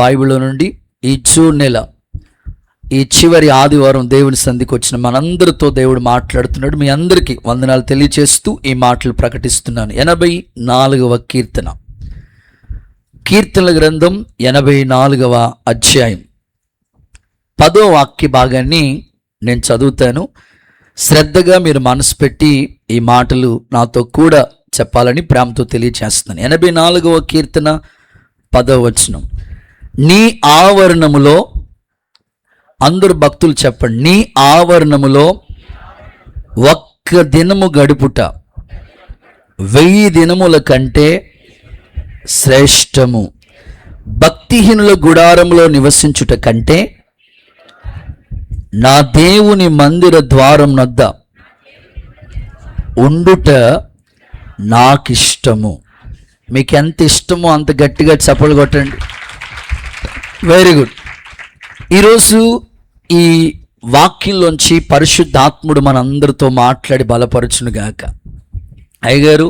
బైబిల్లో నుండి ఈ జూన్ నెల ఈ చివరి ఆదివారం దేవుని సంధికి వచ్చిన మనందరితో దేవుడు మాట్లాడుతున్నాడు. మీ అందరికీ వందనాలు తెలియచేస్తూ ఈ మాటలు ప్రకటిస్తున్నాను. 84వ కీర్తన, కీర్తనల గ్రంథం 84వ అధ్యాయం 10వ వాక్య భాగాన్ని నేను చదువుతాను. శ్రద్ధగా మీరు మనసు పెట్టి ఈ మాటలు నాతో కూడా చెప్పాలని ప్రేమతో తెలియచేస్తున్నాను. 84వ కీర్తన 10వ వచనం. నీ ఆవరణములో, అందరు భక్తులు చెప్పండి, నీ ఆవరణములో ఒక్క దినము గడుపుట 1000 దినముల కంటే శ్రేష్టము. భక్తిహీనుల గుడారంలో నివసించుట కంటే నా దేవుని మందిర ద్వారం నద్ద ఉండుట నాకిష్టము. మీకు ఎంత ఇష్టమో అంత గట్టిగా చప్పలు కొట్టండి. Very good. ఈరోజు ఈ వాక్యంలోంచి పరిశుద్ధాత్ముడు మనందరితో మాట్లాడి బలపరచునుగాక. అయ్యగారు,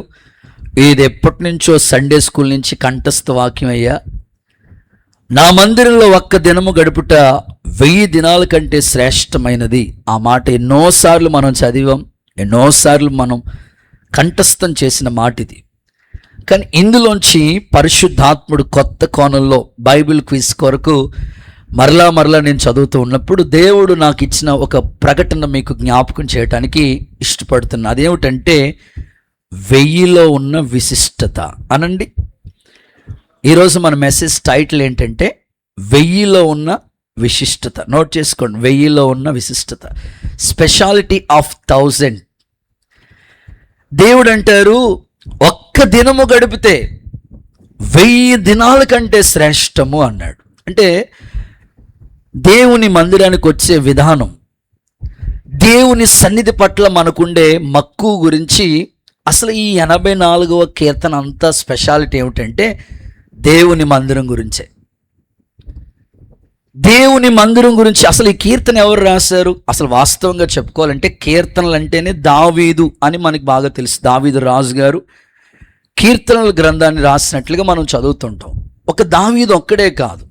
ఇది ఎప్పటి నుంచో సండే స్కూల్ నుంచి కంఠస్థ వాక్యం అయ్యా. నా మందిరంలో ఒక్క దినము గడుపుట 1000 దినాల కంటే శ్రేష్టమైనది. ఆ మాట ఎన్నోసార్లు మనం చదివాం, ఎన్నోసార్లు మనం కంఠస్థం చేసిన మాట ఇది. కానీ ఇందులోంచి పరిశుద్ధాత్ముడు కొత్త కోణంలో బైబిల్ క్విజ్ కొరకు మరలా నేను చదువుతూ ఉన్నప్పుడు దేవుడు నాకు ఇచ్చిన ఒక ప్రకటన మీకు జ్ఞాపకం చేయడానికి ఇష్టపడుతున్నా. అదేమిటంటే 1000లో ఉన్న విశిష్టత అనండి. ఈరోజు మన మెసేజ్ టైటిల్ ఏంటంటే 1000లో ఉన్న విశిష్టత. నోట్ చేసుకోండి, 1000లో ఉన్న విశిష్టత, స్పెషాలిటీ ఆఫ్ 1000. దేవుడు అంటారు, ఒక్క దినము గడిపితే 1000 దినాల కంటే శ్రేష్టము అన్నాడు. అంటే దేవుని మందిరానికి వచ్చే విధానం, దేవుని సన్నిధి పట్ల మనకుండే మక్కువ గురించి అసలు ఈ 84వ కీర్తన అంతా స్పెషాలిటీ ఏమిటంటే దేవుని మందిరం గురించే. దేవుని మందిరం గురించి అసలు ఈ కీర్తన ఎవరు రాశారు? అసలు వాస్తవంగా చెప్పుకోవాలంటే కీర్తనలు అంటేనే దావీదు అని మనకి బాగా తెలుసు. దావీదు రాజు గారు కీర్తనల గ్రంథాన్ని రాసినట్లుగా మనం చదువుతుంటాం. ఒక దావీదు ఒక్కడే కాదు,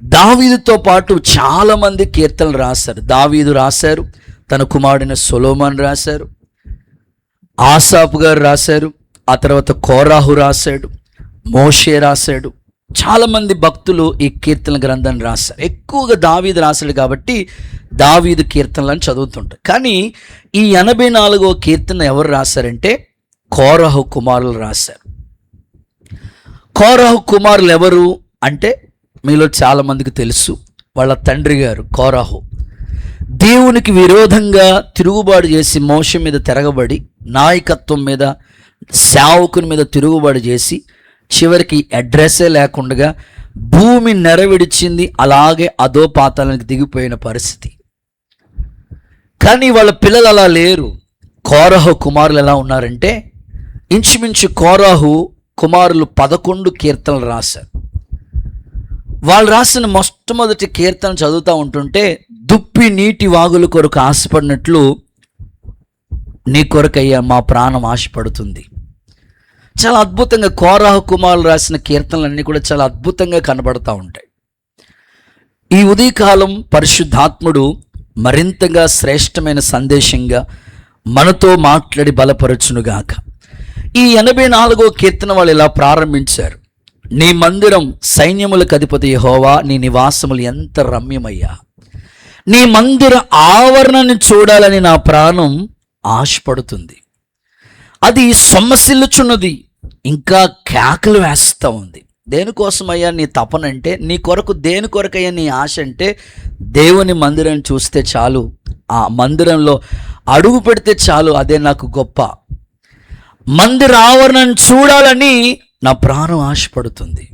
దావీదుతో పాటు చాలామంది కీర్తనలు రాశారు. దావీదు రాశారు, తన కుమారుడైన సొలొమోను రాశారు, ఆసాపు గారు రాశారు, ఆ తర్వాత కోరాహు రాశాడు, మోషే రాశాడు. చాలామంది భక్తులు ఈ కీర్తన గ్రంథాన్ని రాశారు. ఎక్కువగా దావీదు రాశాడు కాబట్టి దావీదు కీర్తనలను చదువుతుంటారు. కానీ ఈ 84వ కీర్తన ఎవరు రాశారంటే కోరహు కుమారులు రాశారు. కోరహు కుమారులు ఎవరు అంటే మీలో చాలామందికి తెలుసు. వాళ్ళ తండ్రి గారు కోరహు దేవునికి విరోధంగా తిరుగుబాటు చేసి మోషే మీద తిరగబడి, నాయకత్వం మీద, సేవకుని మీద తిరుగుబాటు చేసి చివరికి అడ్రస్సే లేకుండా భూమి నెరవిడిచింది. అలాగే అధోపాతాలకు దిగిపోయిన పరిస్థితి. కానీ వాళ్ళ పిల్లలు అలా లేరు. కోరహు కుమారులు ఎలా ఉన్నారంటే ఇంచుమించు కోరహు కుమారులు 11 కీర్తనలు రాశారు. వాళ్ళు రాసిన మొట్టమొదటి కీర్తన చదువుతూ ఉంటుంటే, దుప్పి నీటి వాగుల కొరకు ఆశపడినట్లు నీ కొరకయ్యా మా ప్రాణం ఆశపడుతుంది. చాలా అద్భుతంగా కోరహు కుమారులు రాసిన కీర్తనలన్నీ కూడా చాలా అద్భుతంగా కనబడతా ఉంటాయి. ఈ ఉదయకాలం పరిశుద్ధాత్ముడు మరింతగా శ్రేష్టమైన సందేశంగా మనతో మాట్లాడి బలపరచునుగాక. ఈ 84వ కీర్తన వాళ్ళు ఇలా ప్రారంభించారు. నీ మందిరం సైన్యములకు అధిపతి యెహోవా, నీ నివాసములు ఎంత రమ్యమయ్యా. నీ మందిర ఆవరణని చూడాలని నా ప్రాణం ఆశపడుతుంది. అది సొమ్మసిల్లుచున్నది, ఇంకా కేకలు వేస్తూ ఉంది. దేనికోసమయ్యా నీ తపనంటే, నీ కొరకు దేని కొరకయ్యా నీ ఆశ అంటే, దేవుని మందిరాన్ని చూస్తే చాలు, ఆ మందిరంలో అడుగు పెడితే చాలు, అదే నాకు గొప్ప. మందిర ఆవరణను చూడాలని నా ప్రాణం ఆశపడుతుంది.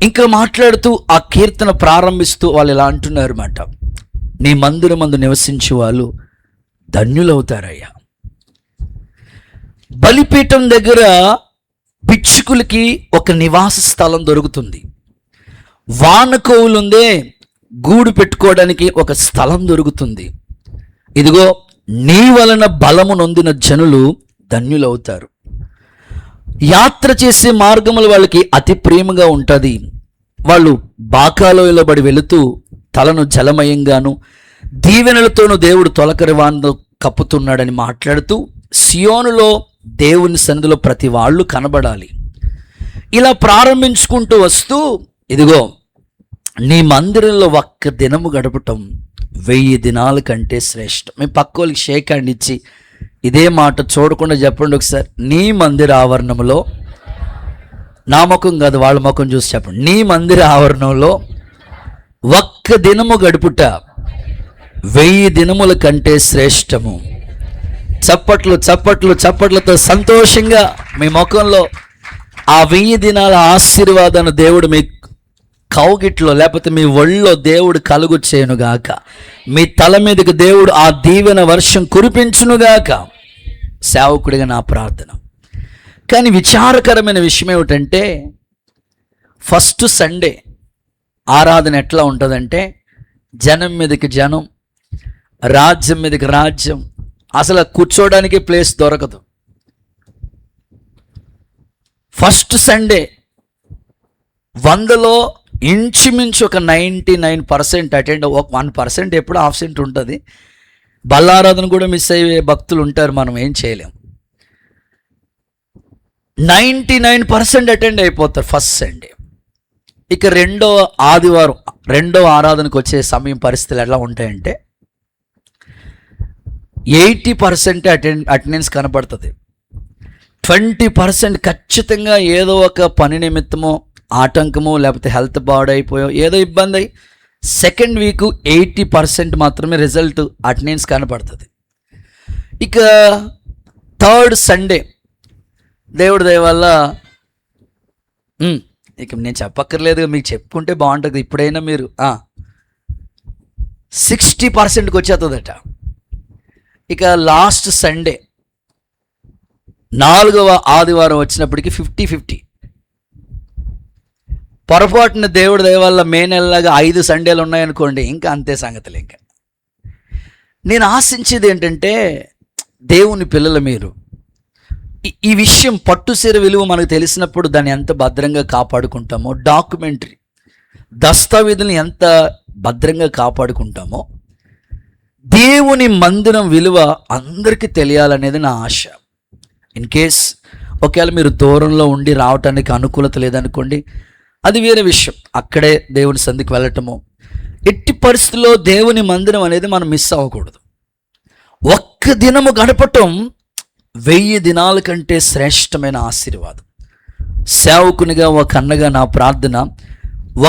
ఇంకా మాట్లాడుతూ ఆ కీర్తన ప్రారంభిస్తూ వాళ్ళు ఇలా అంటున్నారు అన్నమాట, నీ మందిరమందు నివసించే వాళ్ళు ధన్యులవుతారయ్యా. బలిపీఠం దగ్గర పిచ్చుకులకి ఒక నివాస స్థలం దొరుకుతుంది. వానకోవులుందే గూడు పెట్టుకోవడానికి ఒక స్థలం దొరుకుతుంది. ఇదిగో నీ వలన బలము నొందిన జనులు ధన్యులవుతారు. యాత్ర చేసే మార్గములు వాళ్ళకి అతి ప్రేమగా ఉంటుంది. వాళ్ళు బాకాలోయలో బడి వెళుతూ తలను జలమయంగాను దీవెనలతోనూ దేవుడు తొలకరివాన్ను కప్పుతున్నాడని మాట్లాడుతూ సియోనులో దేవుని సన్నిధిలో ప్రతి వాళ్ళు కనబడాలి. ఇలా ప్రారంభించుకుంటూ వస్తూ ఇదిగో నీ మందిరంలో ఒక్క దినము గడపటం 1000 దినాల కంటే శ్రేష్టం. మీ పక్కోళ్ళకి షేక్ హ్యాండ్ ఇచ్చి ఇదే మాట చూడకుండా చెప్పండి ఒకసారి. నీ మందిర ఆవరణంలో, నా ముఖం కాదు వాళ్ళ ముఖం చూసి చెప్పండి, నీ మందిర ఆవరణంలో ఒక్క దినము గడుపుట 1000 దినముల కంటే శ్రేష్టము. చప్పట్లు చప్పట్లు చప్పట్లతో సంతోషంగా మీ ముఖంలో ఆ 1000 దినాల ఆశీర్వాదాన్ని దేవుడు మీ కౌగిట్లో లేకపోతే మీ ఒళ్ళో దేవుడు కలుగు చేయనుగాక. మీ తల మీదకి దేవుడు ఆ దీవెన వర్షం కురిపించునుగాక. సేవకుడిగా నా ప్రార్థన. కానీ విచారకరమైన విషయం ఏమిటంటే, ఫస్ట్ సండే ఆరాధన ఎట్లా ఉంటుందంటే, జనం మీదకి జనం, రాజ్యం మీదకి రాజ్యం, అసలు కూర్చోడానికి ప్లేస్ దొరకదు. ఫస్ట్ సండే 100లో ఇంచుమించు ఒక 99% అటెండ్, ఒక 1% ఎప్పుడు ఆబ్సెంట్ ఉంటుంది. బల్లారాధన కూడా మిస్ అయ్యే భక్తులు ఉంటారు, మనం ఏం చేయలేం. 99% అటెండ్ అయిపోతారు ఫస్ట్ సండే. ఇక రెండో ఆదివారం, రెండో ఆరాధనకు వచ్చే సమయం పరిస్థితులు ఎలా ఉంటాయంటే 80% అటెండెన్స్ కనబడుతుంది. 20% ఖచ్చితంగా ఏదో ఒక పని నిమిత్తమో, ఆటంకమో, లేకపోతే హెల్త్ పాడైపోయో ఏదో ఇబ్బంది అయ్యి సెకండ్ వీక్ 80% మాత్రమే రిజల్ట్ అటెండెన్స్ కనపడుతుంది. ఇక థర్డ్ సండే దేవుడి దయ వల్ల, ఇక నేను చెప్పక్కర్లేదు, మీకు చెప్పుకుంటే బాగుంటుంది. ఇప్పుడైనా మీరు 60%కి వచ్చేస్తుందట. ఇక లాస్ట్ సండే 4వ ఆదివారం వచ్చినప్పటికీ 50-50. పొరపాటున దేవుడి దయ వల్ల మే నెలలాగా 5 సండేలు ఉన్నాయనుకోండి, ఇంకా అంతే సంగతులు. ఇంకా నేను ఆశించేది ఏంటంటే, దేవుని పిల్లలు మీరు ఈ విషయం పట్టుసీర విలువ మనకు తెలిసినప్పుడు దాన్ని ఎంత భద్రంగా కాపాడుకుంటామో, డాక్యుమెంటరీ దస్తావేజులను ఎంత భద్రంగా కాపాడుకుంటామో, దేవుని మందిరం విలువ అందరికీ తెలియాలనేది నా ఆశ. ఇన్ కేస్ ఒకవేళ మీరు దూరంలో ఉండి రావటానికి అనుకూలత లేదనుకోండి, అది వేరే విషయం. అక్కడే దేవుని సంధికి వెళ్ళటము, ఎట్టి పరిస్థితుల్లో దేవుని మందిరం అనేది మనం మిస్ అవ్వకూడదు. ఒక్క దినము గడపటం 1000 దినాల కంటే శ్రేష్టమైన ఆశీర్వాదం. సేవకునిగా ఒక అన్నగా నా ప్రార్థన,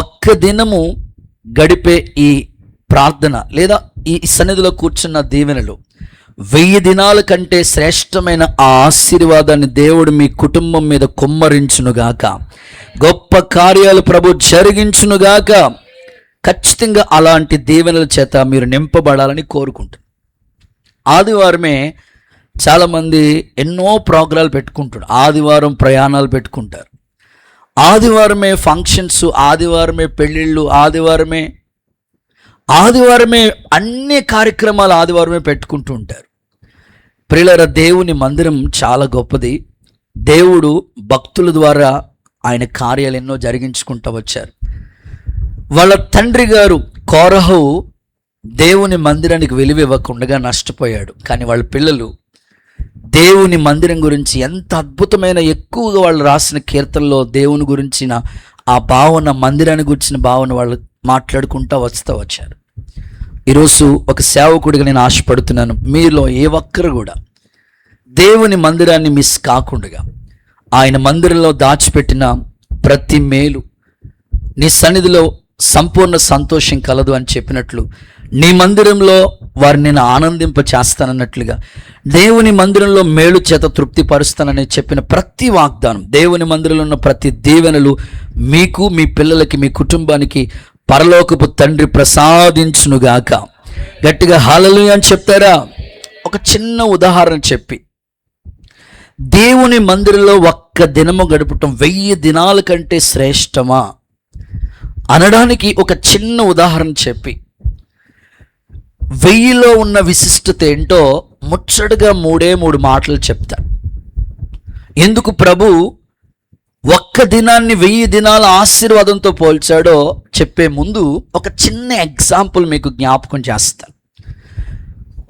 ఒక్క దినము గడిపే ఈ ప్రార్థన లేదా ఈ సన్నిధిలో కూర్చున్న దీవెనలు 1000 దినాల కంటే శ్రేష్టమైన ఆ ఆశీర్వాదాన్ని దేవుడు మీ కుటుంబం మీద కుమ్మరించునుగాక. గొప్ప కార్యాలు ప్రభు జరిగించునుగాక. ఖచ్చితంగా అలాంటి దీవెనల చేత మీరు నింపబడాలని కోరుకుంటున్నాను. ఆదివారమే చాలామంది ఎన్నో ప్రోగ్రాలు పెట్టుకుంటారు. ఆదివారం ప్రయాణాలు పెట్టుకుంటారు, ఆదివారమే ఫంక్షన్స్, ఆదివారమే పెళ్ళిళ్ళు, ఆదివారమే అన్ని కార్యక్రమాలు ఆదివారమే పెట్టుకుంటూ ఉంటారు. ప్రియులారా, దేవుని మందిరం చాలా గొప్పది. దేవుడు భక్తుల ద్వారా ఆయన కార్యాలు ఎన్నో జరిగించుకుంటూ వచ్చారు. వాళ్ళ తండ్రి గారు కోరహు దేవుని మందిరానికి విలువ ఇవ్వకుండా నష్టపోయాడు. కానీ వాళ్ళ పిల్లలు దేవుని మందిరం గురించి ఎంత అద్భుతమైన, ఎక్కువగా వాళ్ళు రాసిన కీర్తనలో దేవుని గురించిన ఆ భావన, మందిరాన్ని గురించిన భావన వాళ్ళు మాట్లాడుకుంటూ వస్తూ వచ్చారు. ఈరోజు ఒక సేవకుడిగా నేను ఆశపడుతున్నాను, మీలో ఏ ఒక్కరు కూడా దేవుని మందిరాన్ని మిస్ కాకుండా, ఆయన మందిరంలో దాచిపెట్టిన ప్రతి మేలు నీ సన్నిధిలో సంపూర్ణ సంతోషం కలదు అని చెప్పినట్లు, నీ మందిరంలో వారిని నేను ఆనందింప చేస్తానన్నట్లుగా, దేవుని మందిరంలో మేలు చేత తృప్తిపరుస్తానని చెప్పిన ప్రతి వాగ్దానం, దేవుని మందిరంలో ఉన్న ప్రతి దీవెనలు మీకు, మీ పిల్లలకి, మీ కుటుంబానికి పరలోకపు తండ్రి ప్రసాదించునుగాక. గట్టిగా హల్లెలూయా అని చెప్తారా? ఒక చిన్న ఉదాహరణ చెప్పి, దేవుని మందిరంలో ఒక్క దినము గడపటం 1000 దినాల కంటే శ్రేష్టమా అనడానికి ఒక చిన్న ఉదాహరణ చెప్పి, 1000లో ఉన్న విశిష్టత ఏంటో ముచ్చటగా 3 మాటలు చెప్తా. ఎందుకు ప్రభు ఒక్క దినాన్ని 1000 దినాల ఆశీర్వాదంతో పోల్చాడో చెప్పే ముందు ఒక చిన్న ఎగ్జాంపుల్ మీకు జ్ఞాపకం చేస్తాను.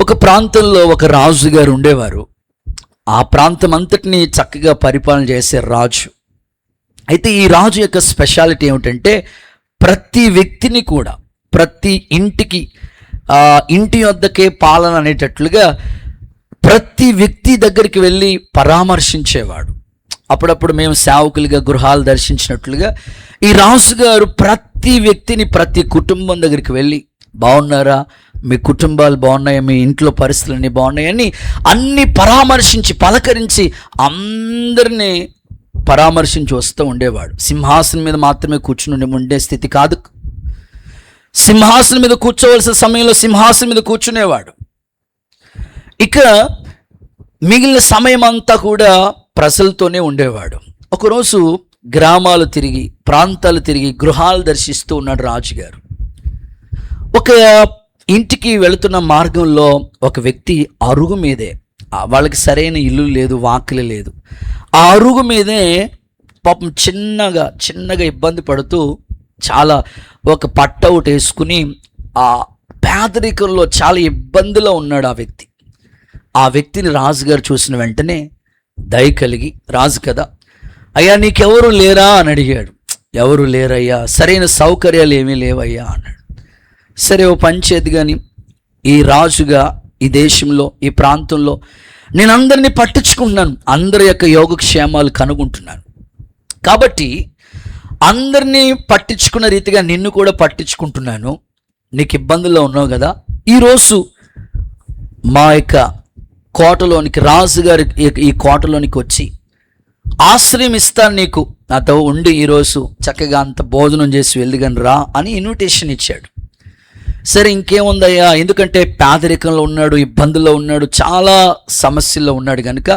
ఒక ప్రాంతంలో ఒక రాజు గారు ఉండేవారు. ఆ ప్రాంతం అంతటిని చక్కగా పరిపాలన చేసే రాజు. అయితే ఈ రాజు యొక్క స్పెషాలిటీ ఏమిటంటే ప్రతి వ్యక్తిని కూడా, ప్రతి ఇంటికి ఇంటి వద్దకే పాలన అనేటట్లుగా ప్రతి వ్యక్తి దగ్గరికి వెళ్ళి పరామర్శించేవాడు. అప్పుడప్పుడు మేము సేవకులుగా గృహాలు దర్శించినట్లుగా ఈ రాజుగారు ప్రతి వ్యక్తిని, ప్రతి కుటుంబం దగ్గరికి వెళ్ళి, బాగున్నారా, మీ కుటుంబాలు బాగున్నాయా, మీ ఇంట్లో పరిస్థితులన్నీ బాగున్నాయని అన్ని పరామర్శించి పలకరించి అందరినీ పరామర్శించి వస్తూ ఉండేవాడు. సింహాసనం మీద మాత్రమే కూర్చుని ఉండే స్థితి కాదు. సింహాసనం మీద కూర్చోవలసిన సమయంలో సింహాసనం మీద కూర్చునేవాడు. ఇక మిగిలిన సమయం అంతా కూడా ప్రజలతోనే ఉండేవాడు. ఒకరోజు గ్రామాలు తిరిగి, ప్రాంతాలు తిరిగి, గృహాలు దర్శిస్తూ ఉన్నాడు రాజుగారు. ఒక ఇంటికి వెళుతున్న మార్గంలో ఒక వ్యక్తి అరుగు మీదే, వాళ్ళకి సరైన ఇల్లు లేదు, వాకిలి లేదు, ఆ అరుగు మీదే పాపం చిన్నగా ఇబ్బంది పడుతూ చాలా ఒక పట్ట ఒకటి వేసుకుని ఆ పేదరికంలో చాలా ఇబ్బందిలో ఉన్నాడు ఆ వ్యక్తి. ఆ వ్యక్తిని రాజుగారు చూసిన వెంటనే దయ కలిగి, రాజు కదా, అయ్యా నీకెవరు లేరా అని అడిగాడు. ఎవరు లేరయ్యా, సరైన సౌకర్యాలు ఏమీ లేవయ్యా అన్నాడు. సరే, ఓ పంచేది కానీ, ఈ రాజుగా ఈ దేశంలో, ఈ ప్రాంతంలో నేను అందరినీ పట్టించుకుంటున్నాను, అందరి యొక్క యోగక్షేమాలు కనుగొంటున్నాను. కాబట్టి అందరినీ పట్టించుకున్న రీతిగా నిన్ను కూడా పట్టించుకుంటున్నాను. నీకు ఇబ్బందుల్లో ఉన్నావు కదా, ఈరోజు మా యొక్క కోటలోనికి, రాజుగారి ఈ కోటలోనికి వచ్చి ఆశ్రయం ఇస్తాను, నీకు నాతో ఉండి ఈరోజు చక్కగా అంత భోజనం చేసి వెళ్ళిగాని రా అని ఇన్విటేషన్ ఇచ్చాడు. సరే, ఇంకేముందయ్యా, ఎందుకంటే పేదరికంలో ఉన్నాడు, ఇబ్బందుల్లో ఉన్నాడు, చాలా సమస్యల్లో ఉన్నాడు కనుక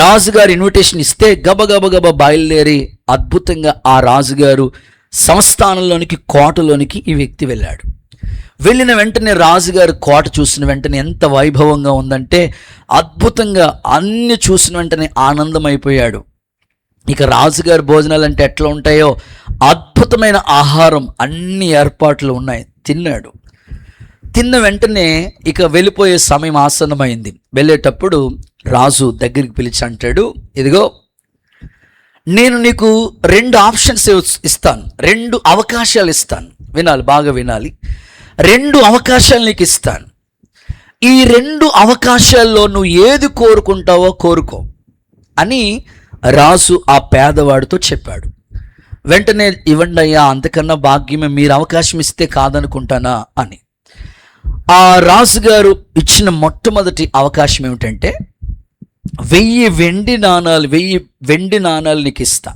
రాజుగారు ఇన్విటేషన్ ఇస్తే గబగబ బయలుదేరి అద్భుతంగా ఆ రాజుగారు సంస్థానంలోనికి, కోటలోనికి ఈ వ్యక్తి వెళ్ళాడు. వెళ్ళిన వెంటనే రాజుగారు కోట చూసిన వెంటనే ఎంత వైభవంగా ఉందంటే అద్భుతంగా అన్ని చూసిన వెంటనే ఆనందమైపోయాడు. ఇక రాజుగారి భోజనాలు అంటే ఎట్లా ఉంటాయో అద్భుతమైన ఆహారం, అన్ని ఏర్పాట్లు ఉన్నాయి. తిన్నాడు. తిన్న వెంటనే ఇక వెళ్ళిపోయే సమయం ఆసన్నమైంది. వెళ్ళేటప్పుడు రాజు దగ్గరికి పిలిచి అంటాడు, ఇదిగో నేను నీకు 2 ఆప్షన్స్ ఇస్తాను, 2 అవకాశాలు ఇస్తాను. వినాలి, బాగా వినాలి. 2 అవకాశాలు నీకు ఇస్తాను. ఈ 2 అవకాశాల్లో నువ్వు ఏది కోరుకుంటావో కోరుకో అని రాజు ఆ పేదవాడితో చెప్పాడు. వెంటనే ఇవ్వండి అయ్యా, అంతకన్నా భాగ్యమే, మీరు అవకాశం ఇస్తే కాదనుకుంటానా అని. ఆ రాజుగారు ఇచ్చిన మొట్టమొదటి అవకాశం ఏమిటంటే 1000 వెండి నాణాలు నీకు ఇస్తా.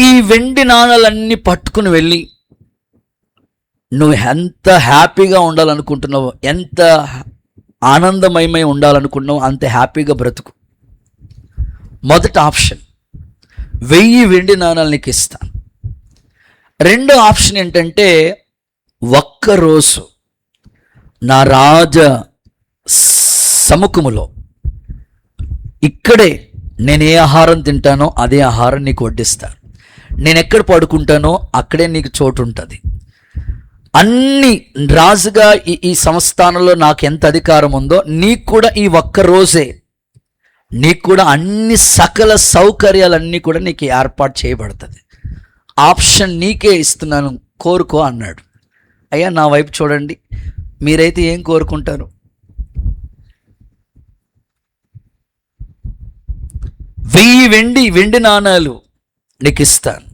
ఈ వెండి నాణాలన్నీ పట్టుకుని వెళ్ళి నువ్వు ఎంత హ్యాపీగా ఉండాలనుకుంటున్నావో, ఎంత ఆనందమయమై ఉండాలనుకున్నావో అంత హ్యాపీగా బ్రతుకు. మొదటి ఆప్షన్ 1000 వెండి నాణాలు నీకు ఇస్తాను. రెండో ఆప్షన్ ఏంటంటే ఒక్కరోజు నా రాజ సముఖములో ఇక్కడే నేను ఏ ఆహారం తింటానో అదే ఆహారం నీకు వడ్డిస్తాను. నేను ఎక్కడ పడుకుంటానో అక్కడే నీకు చోటు ఉంటుంది. అన్ని రాజుగా ఈ సంస్థానంలో నాకు ఎంత అధికారం ఉందో నీకు కూడా ఈ ఒక్కరోజే, నీకు కూడా అన్ని సకల సౌకర్యాలన్నీ కూడా నీకు ఏర్పాటు చేయబడుతుంది. ఆప్షన్ నీకే ఇస్తున్నాను, కోరుకో అన్నాడు. అయ్యా, నా వైపు చూడండి, మీరైతే ఏం కోరుకుంటారు? 1000 వెండి నాణాలు నీకు ఇస్తాను.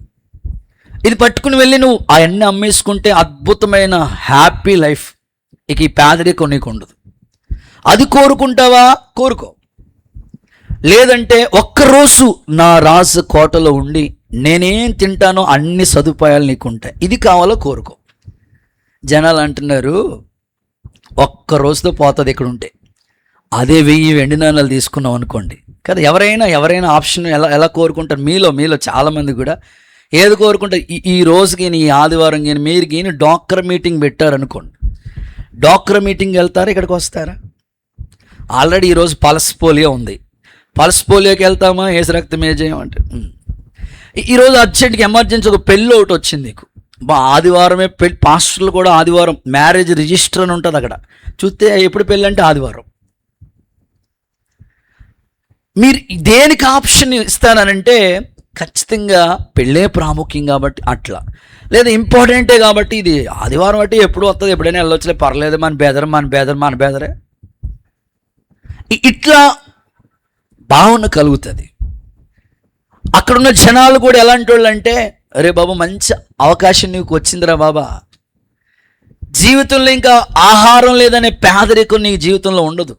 ఇది పట్టుకుని వెళ్ళి నువ్వు అవన్నీ అమ్మేసుకుంటే అద్భుతమైన హ్యాపీ లైఫ్, ఇక ఈ పేదరికం నీకు ఉండదు. అది కోరుకుంటావా? కోరుకో. లేదంటే ఒక్కరోజు నా రాజు కోటలో ఉండి నేనేం తింటానో అన్ని సదుపాయాలు నీకు ఉంటాయి, ఇది కావాలో కోరుకో. జనాలు అంటున్నారు, ఒక్క రోజుతో పోతుంది ఇక్కడ ఉంటే. అదే 1000 వెండి నాణాలు తీసుకున్నాం అనుకోండి కదా, ఎవరైనా ఆప్షన్ ఎలా కోరుకుంటారు? మీలో చాలామంది కూడా ఏది కోరుకుంటారు? ఈ రోజుకి, ఈ ఆదివారం కానీ మీరు కానీ డాక్టర్ మీటింగ్ పెట్టారనుకోండి, డాక్టర్ మీటింగ్ వెళ్తారా, ఇక్కడికి వస్తారా? ఆల్రెడీ ఈరోజు పల్స్ పోలియో ఉంది, పల్స్ పోలియోకి వెళ్తామా, ఏసు రక్తం ఏజేయం అంటే. ఈరోజు అర్జెంట్గా ఎమర్జెన్సీ ఒక పెళ్ళి ఒకటి వచ్చింది నీకు, ఆదివారమే పెళ్ళి. పాస్టర్లు కూడా ఆదివారం మ్యారేజ్ రిజిస్టర్ అని ఉంటుంది అక్కడ చూస్తే, ఎప్పుడు పెళ్ళి అంటే ఆదివారం. మీరు దేనికి ఆప్షన్ ఇస్తానంటే ఖచ్చితంగా పెళ్ళే ప్రాముఖ్యం కాబట్టి అట్లా, లేదా ఇంపార్టెంటే కాబట్టి ఇది ఆదివారం అంటే ఎప్పుడు వస్తుంది, ఎప్పుడైనా వెళ్ళొచ్చులే, పర్లేదు, మన బేదరే ఇట్లా భావన కలుగుతుంది. అక్కడున్న జనాలు కూడా ఎలాంటి వాళ్ళు అంటే, అరే బాబు మంచి అవకాశం నీకు వచ్చిందిరా బాబా, జీవితంలో ఇంకా ఆహారం లేదనే పేదరికం నీ జీవితంలో ఉండదు,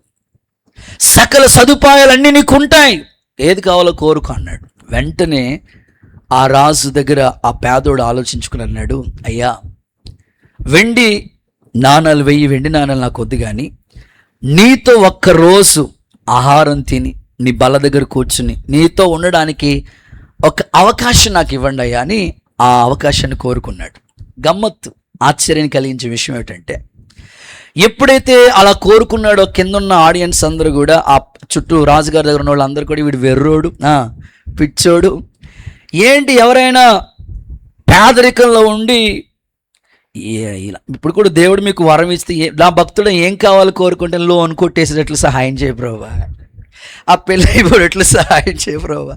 సకల సదుపాయాలన్నీ నీకు ఉంటాయి, ఏది కావాలో కోరుకో అన్నాడు. వెంటనే ఆ రాజు దగ్గర ఆ పేదోడు ఆలోచించుకుని అన్నాడు, అయ్యా వెండి నాణాలు 1000 వెండి నాణాలు నాకు వద్దు, కానీ నీతో ఒక్కరోజు ఆహారం తిని నీ బల్ల దగ్గర కూర్చుని నీతో ఉండడానికి ఒక అవకాశం నాకు ఇవ్వండి అయ్యా అని ఆ అవకాశాన్ని కోరుకున్నాడు. గమ్మత్తు, ఆశ్చర్యాన్ని కలిగించే విషయం ఏమిటంటే, ఎప్పుడైతే అలా కోరుకున్నాడో కిందున్న ఆడియన్స్ అందరూ కూడా, ఆ చుట్టూ రాజుగారి దగ్గర ఉన్న వాళ్ళు అందరూ కూడా, వీడు వెర్రోడు, పిచ్చోడు ఏంటి, ఎవరైనా పేదరికంలో ఉండి ఇలా ఇప్పుడు కూడా దేవుడు మీకు వరం ఇస్తే, నా భక్తుడు ఏం కావాలో కోరుకుంటే లోన్ కొట్టేసేటట్లు సహాయం చేయ ప్రభువా, ఆ పెళ్ళి అయిపోయేట్లు సహాయం చేయ ప్రభువా,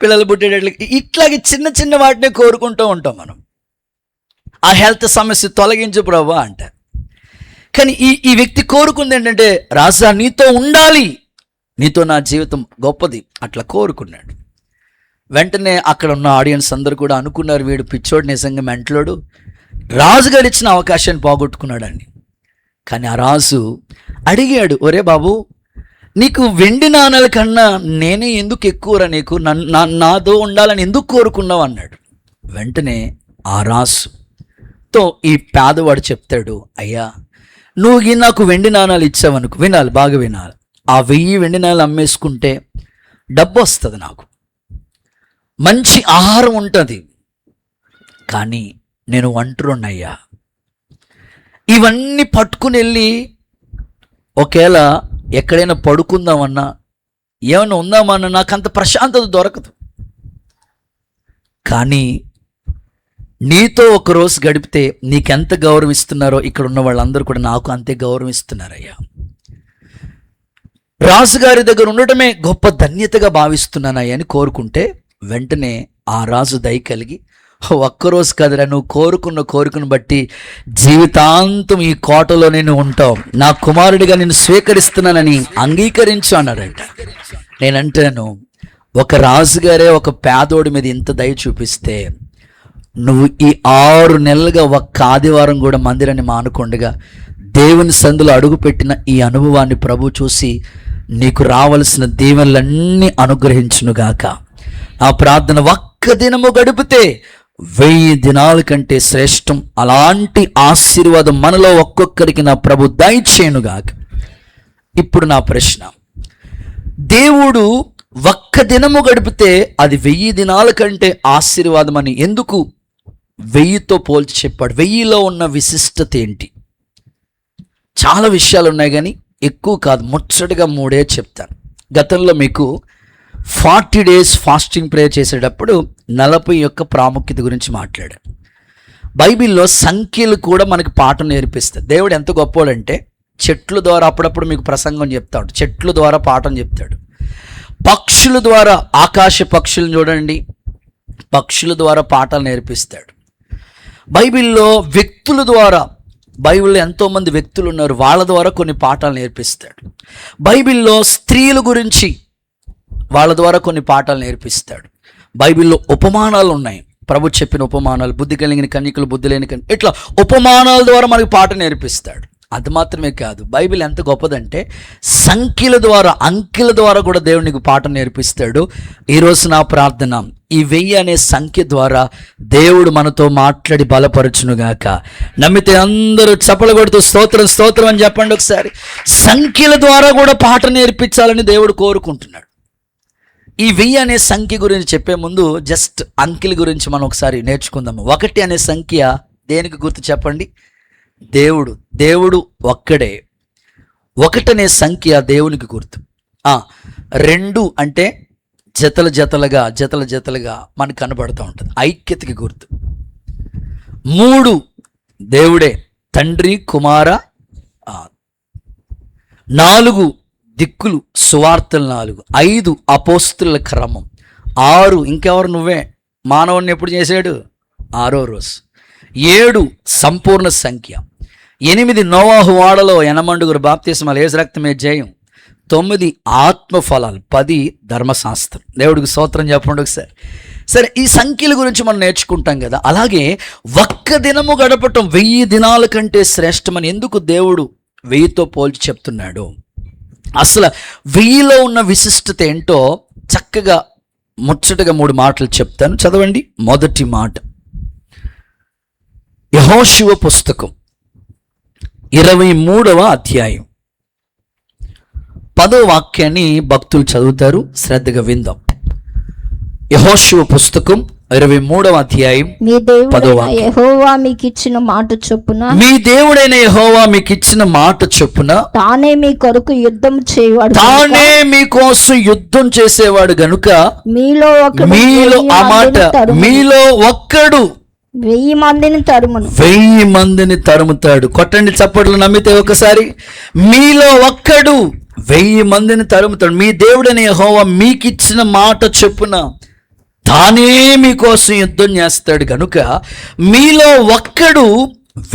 పిల్లలు పుట్టేటట్లు, ఇట్లాగే చిన్న చిన్న వాటినే కోరుకుంటూ ఉంటాం మనం. ఆ హెల్త్ సమస్య తొలగించు ప్రభువా అంటారు. కానీ ఈ వ్యక్తి కోరుకుంది ఏంటంటే, రాజా నీతో ఉండాలి, నీతో నా జీవితం గొప్పది, అట్లా కోరుకున్నాడు. వెంటనే అక్కడ ఉన్న ఆడియన్స్ అందరూ కూడా అనుకున్నారు, వీడు పిచ్చోడు, నిజంగా మెంటలోడు, రాజుగారు ఇచ్చిన అవకాశాన్ని పోగొట్టుకున్నాడని. కానీ ఆ రాజు అడిగాడు, ఒరే బాబు, నీకు వెండి నాణాల కన్నా నేనే ఎందుకు ఎక్కువరా, నీకు నాతో ఉండాలని ఎందుకు కోరుకున్నావు అన్నాడు. వెంటనే ఆ రాజుతో ఈ పేదవాడు చెప్తాడు, అయ్యా నువ్వు నాకు వెండి నాణాలు ఇచ్చావనుకో, వినాలి, బాగా వినాలి, ఆ 1000 వెండి నాణాలు అమ్మేసుకుంటే డబ్బు వస్తుంది, నాకు మంచి ఆహారం ఉంటుంది, కానీ నేను ఒంటరినయ్యా, ఇవన్నీ పట్టుకుని వెళ్ళి ఒకవేళ ఎక్కడైనా పడుకుందామన్నా, ఏమైనా ఉందామన్నా నాకు అంత ప్రశాంతత దొరకదు, కానీ నీతో ఒకరోజు గడిపితే నీకెంత గౌరవం ఇస్తున్నారో ఇక్కడ ఉన్న వాళ్ళందరూ కూడా నాకు అంతే గౌరవం ఇస్తున్నారయ్యా, రాజుగారి దగ్గర ఉండటమే గొప్ప ధన్యతగా భావిస్తున్నానయ్యా అని కోరుకుంటే, వెంటనే ఆ రాజు దయ కలిగి, ఒక్కరోజు కదరా, నువ్వు కోరుకున్న బట్టి జీవితాంతం ఈ కోటలో నేను ఉంటావు, నా కుమారుడిగా నేను స్వీకరిస్తున్నానని అంగీకరించు అన్నాడంట. నేనంటాను, ఒక రాజుగారే ఒక పేదోడి మీద ఇంత దయ చూపిస్తే, నువ్వు ఈ 6 నెలలుగా ఒక్క ఆదివారం కూడా మందిరాన్ని మానకుండగా దేవుని సందులో అడుగుపెట్టిన ఈ అనుభవాన్ని ప్రభు చూసి నీకు రావలసిన దీవెనలన్నీ అనుగ్రహించునుగాక. ఆ ప్రార్థన, ఒక్క దినము గడిపితే 1000 దినాల కంటే శ్రేష్టం. అలాంటి ఆశీర్వాదం మనలో ఒక్కొక్కరికి నా ప్రభు దయచేయునుగాక. ఇప్పుడు నా ప్రశ్న, దేవుడు ఒక్క దినము గడిపితే అది 1000 దినాల కంటే ఆశీర్వాదం అని ఎందుకు 1000తో పోల్చి చెప్పాడు? 1000లో ఉన్న విశిష్టత ఏంటి? చాలా విషయాలు ఉన్నాయి, కానీ ఎక్కువ కాదు, ముచ్చటగా 3 చెప్తాను. గతంలో మీకు 40 days ఫాస్టింగ్ ప్రేయర్ చేసేటప్పుడు 40 యొక్క ప్రాముఖ్యత గురించి మాట్లాడాను. బైబిల్లో సంఖ్యలు కూడా మనకి పాఠం నేర్పిస్తాయి. దేవుడు ఎంత గొప్పోడంటే, చెట్ల ద్వారా అప్పుడప్పుడు మీకు ప్రసంగం చెప్తాడు, చెట్ల ద్వారా పాఠం చెప్తాడు, పక్షుల ద్వారా, ఆకాశ పక్షులను చూడండి, పక్షుల ద్వారా పాఠాలు నేర్పిస్తాడు. బైబిల్లో వ్యక్తుల ద్వారా, బైబిల్లో ఎంతోమంది వ్యక్తులు ఉన్నారు, వాళ్ళ ద్వారా కొన్ని పాఠాలు నేర్పిస్తాడు. బైబిల్లో స్త్రీల గురించి, వాళ్ళ ద్వారా కొన్ని పాఠాలు నేర్పిస్తాడు. బైబిల్లో ఉపమానాలు ఉన్నాయి, ప్రభు చెప్పిన ఉపమానాలు, బుద్ధి కలిగిన కన్యకలు, బుద్ధి లేని కన్యకలు, ఇట్లా ఉపమానాల ద్వారా మనకి పాఠం నేర్పిస్తాడు. అది మాత్రమే కాదు, బైబిల్ ఎంత గొప్పదంటే సంఖ్యల ద్వారా, అంకెల ద్వారా కూడా దేవునికి పాఠం నేర్పిస్తాడు. ఈరోజు నా ప్రార్థన, ఈ 1000 అనే సంఖ్య ద్వారా దేవుడు మనతో మాట్లాడి బలపరచునుగాక. నమ్మితే అందరూ చప్పలు కొడుతూ స్తోత్రం స్తోత్రం అని చెప్పండి ఒకసారి. సంఖ్యల ద్వారా కూడా పాఠం నేర్పించాలని దేవుడు కోరుకుంటున్నాడు. ఈ 1000 అనే సంఖ్య గురించి చెప్పే ముందు జస్ట్ అంకెల గురించి మనం ఒకసారి నేర్చుకుందాము. 1 అనే సంఖ్య దేనికి గుర్తు చెప్పండి? దేవుడు ఒక్కడే. 1 అనే సంఖ్య దేవునికి గుర్తు. 2 అంటే జతలు జతలుగా మనకు కనబడుతూ ఉంటుంది, ఐక్యతకి గుర్తు. 3 దేవుడే, తండ్రి కుమార. 4 దిక్కులు, సువార్తలు 4. 5 అపోస్తుల క్రమం. 6 ఇంకెవరు, నువ్వే. మానవుని ఎప్పుడు చేశాడు? 6వ రోజు. 7 సంపూర్ణ సంఖ్య. 8 నోవాహు వాడలో ఎనమండుగురు బాప్తిస్మాలు, యేసు రక్తమే జయం. 9 ఆత్మఫలాలు. 10 ధర్మశాస్త్రం. దేవుడికి స్తోత్రం చెప్పండి ఒకసారి. సరే, ఈ సంఖ్యల గురించి మనం నేర్చుకుంటాం కదా. అలాగే ఒక్క దినము గడపటం 1000 దినాల కంటే శ్రేష్టమని ఎందుకు దేవుడు 1000తో పోల్చి చెప్తున్నాడు? అసలు 1000లో ఉన్న విశిష్టత ఏంటో చక్కగా ముచ్చటగా 3 మాటలు చెప్తాను, చదవండి. మొదటి మాట, యెహోషువ పుస్తకం 23వ అధ్యాయం 10వ వాక్యాన్ని భక్తులు చదువుతారు, శ్రద్ధగా విందాం. యెహోషువ పుస్తకం 23వ అధ్యాయం 10వ వాక్యం. యెహోవా మీకు ఇచ్చిన మాట చొప్పున, మీ దేవుడైన యెహోవా మీకు ఇచ్చిన మాట చొప్పున తానే మీ కొరకు యుద్ధం చేయవాడు, తానే మీకోసం యుద్ధం చేసేవాడు గనుక మీలో ఆ మాట, మీలో ఒక్కడు 1000 మందిని తరుమును. 1000 మందిని తరుముతాడు. కొట్టండి చప్పట్లు నమ్మితే ఒకసారి. మీలో ఒక్కడు 1000 మందిని తరుముతాడు. మీ దేవుడైన యెహోవా మీకు ఇచ్చిన మాట చొప్పున తానే మీకోసం యుద్ధం చేస్తాడు కనుక మీలో ఒక్కడు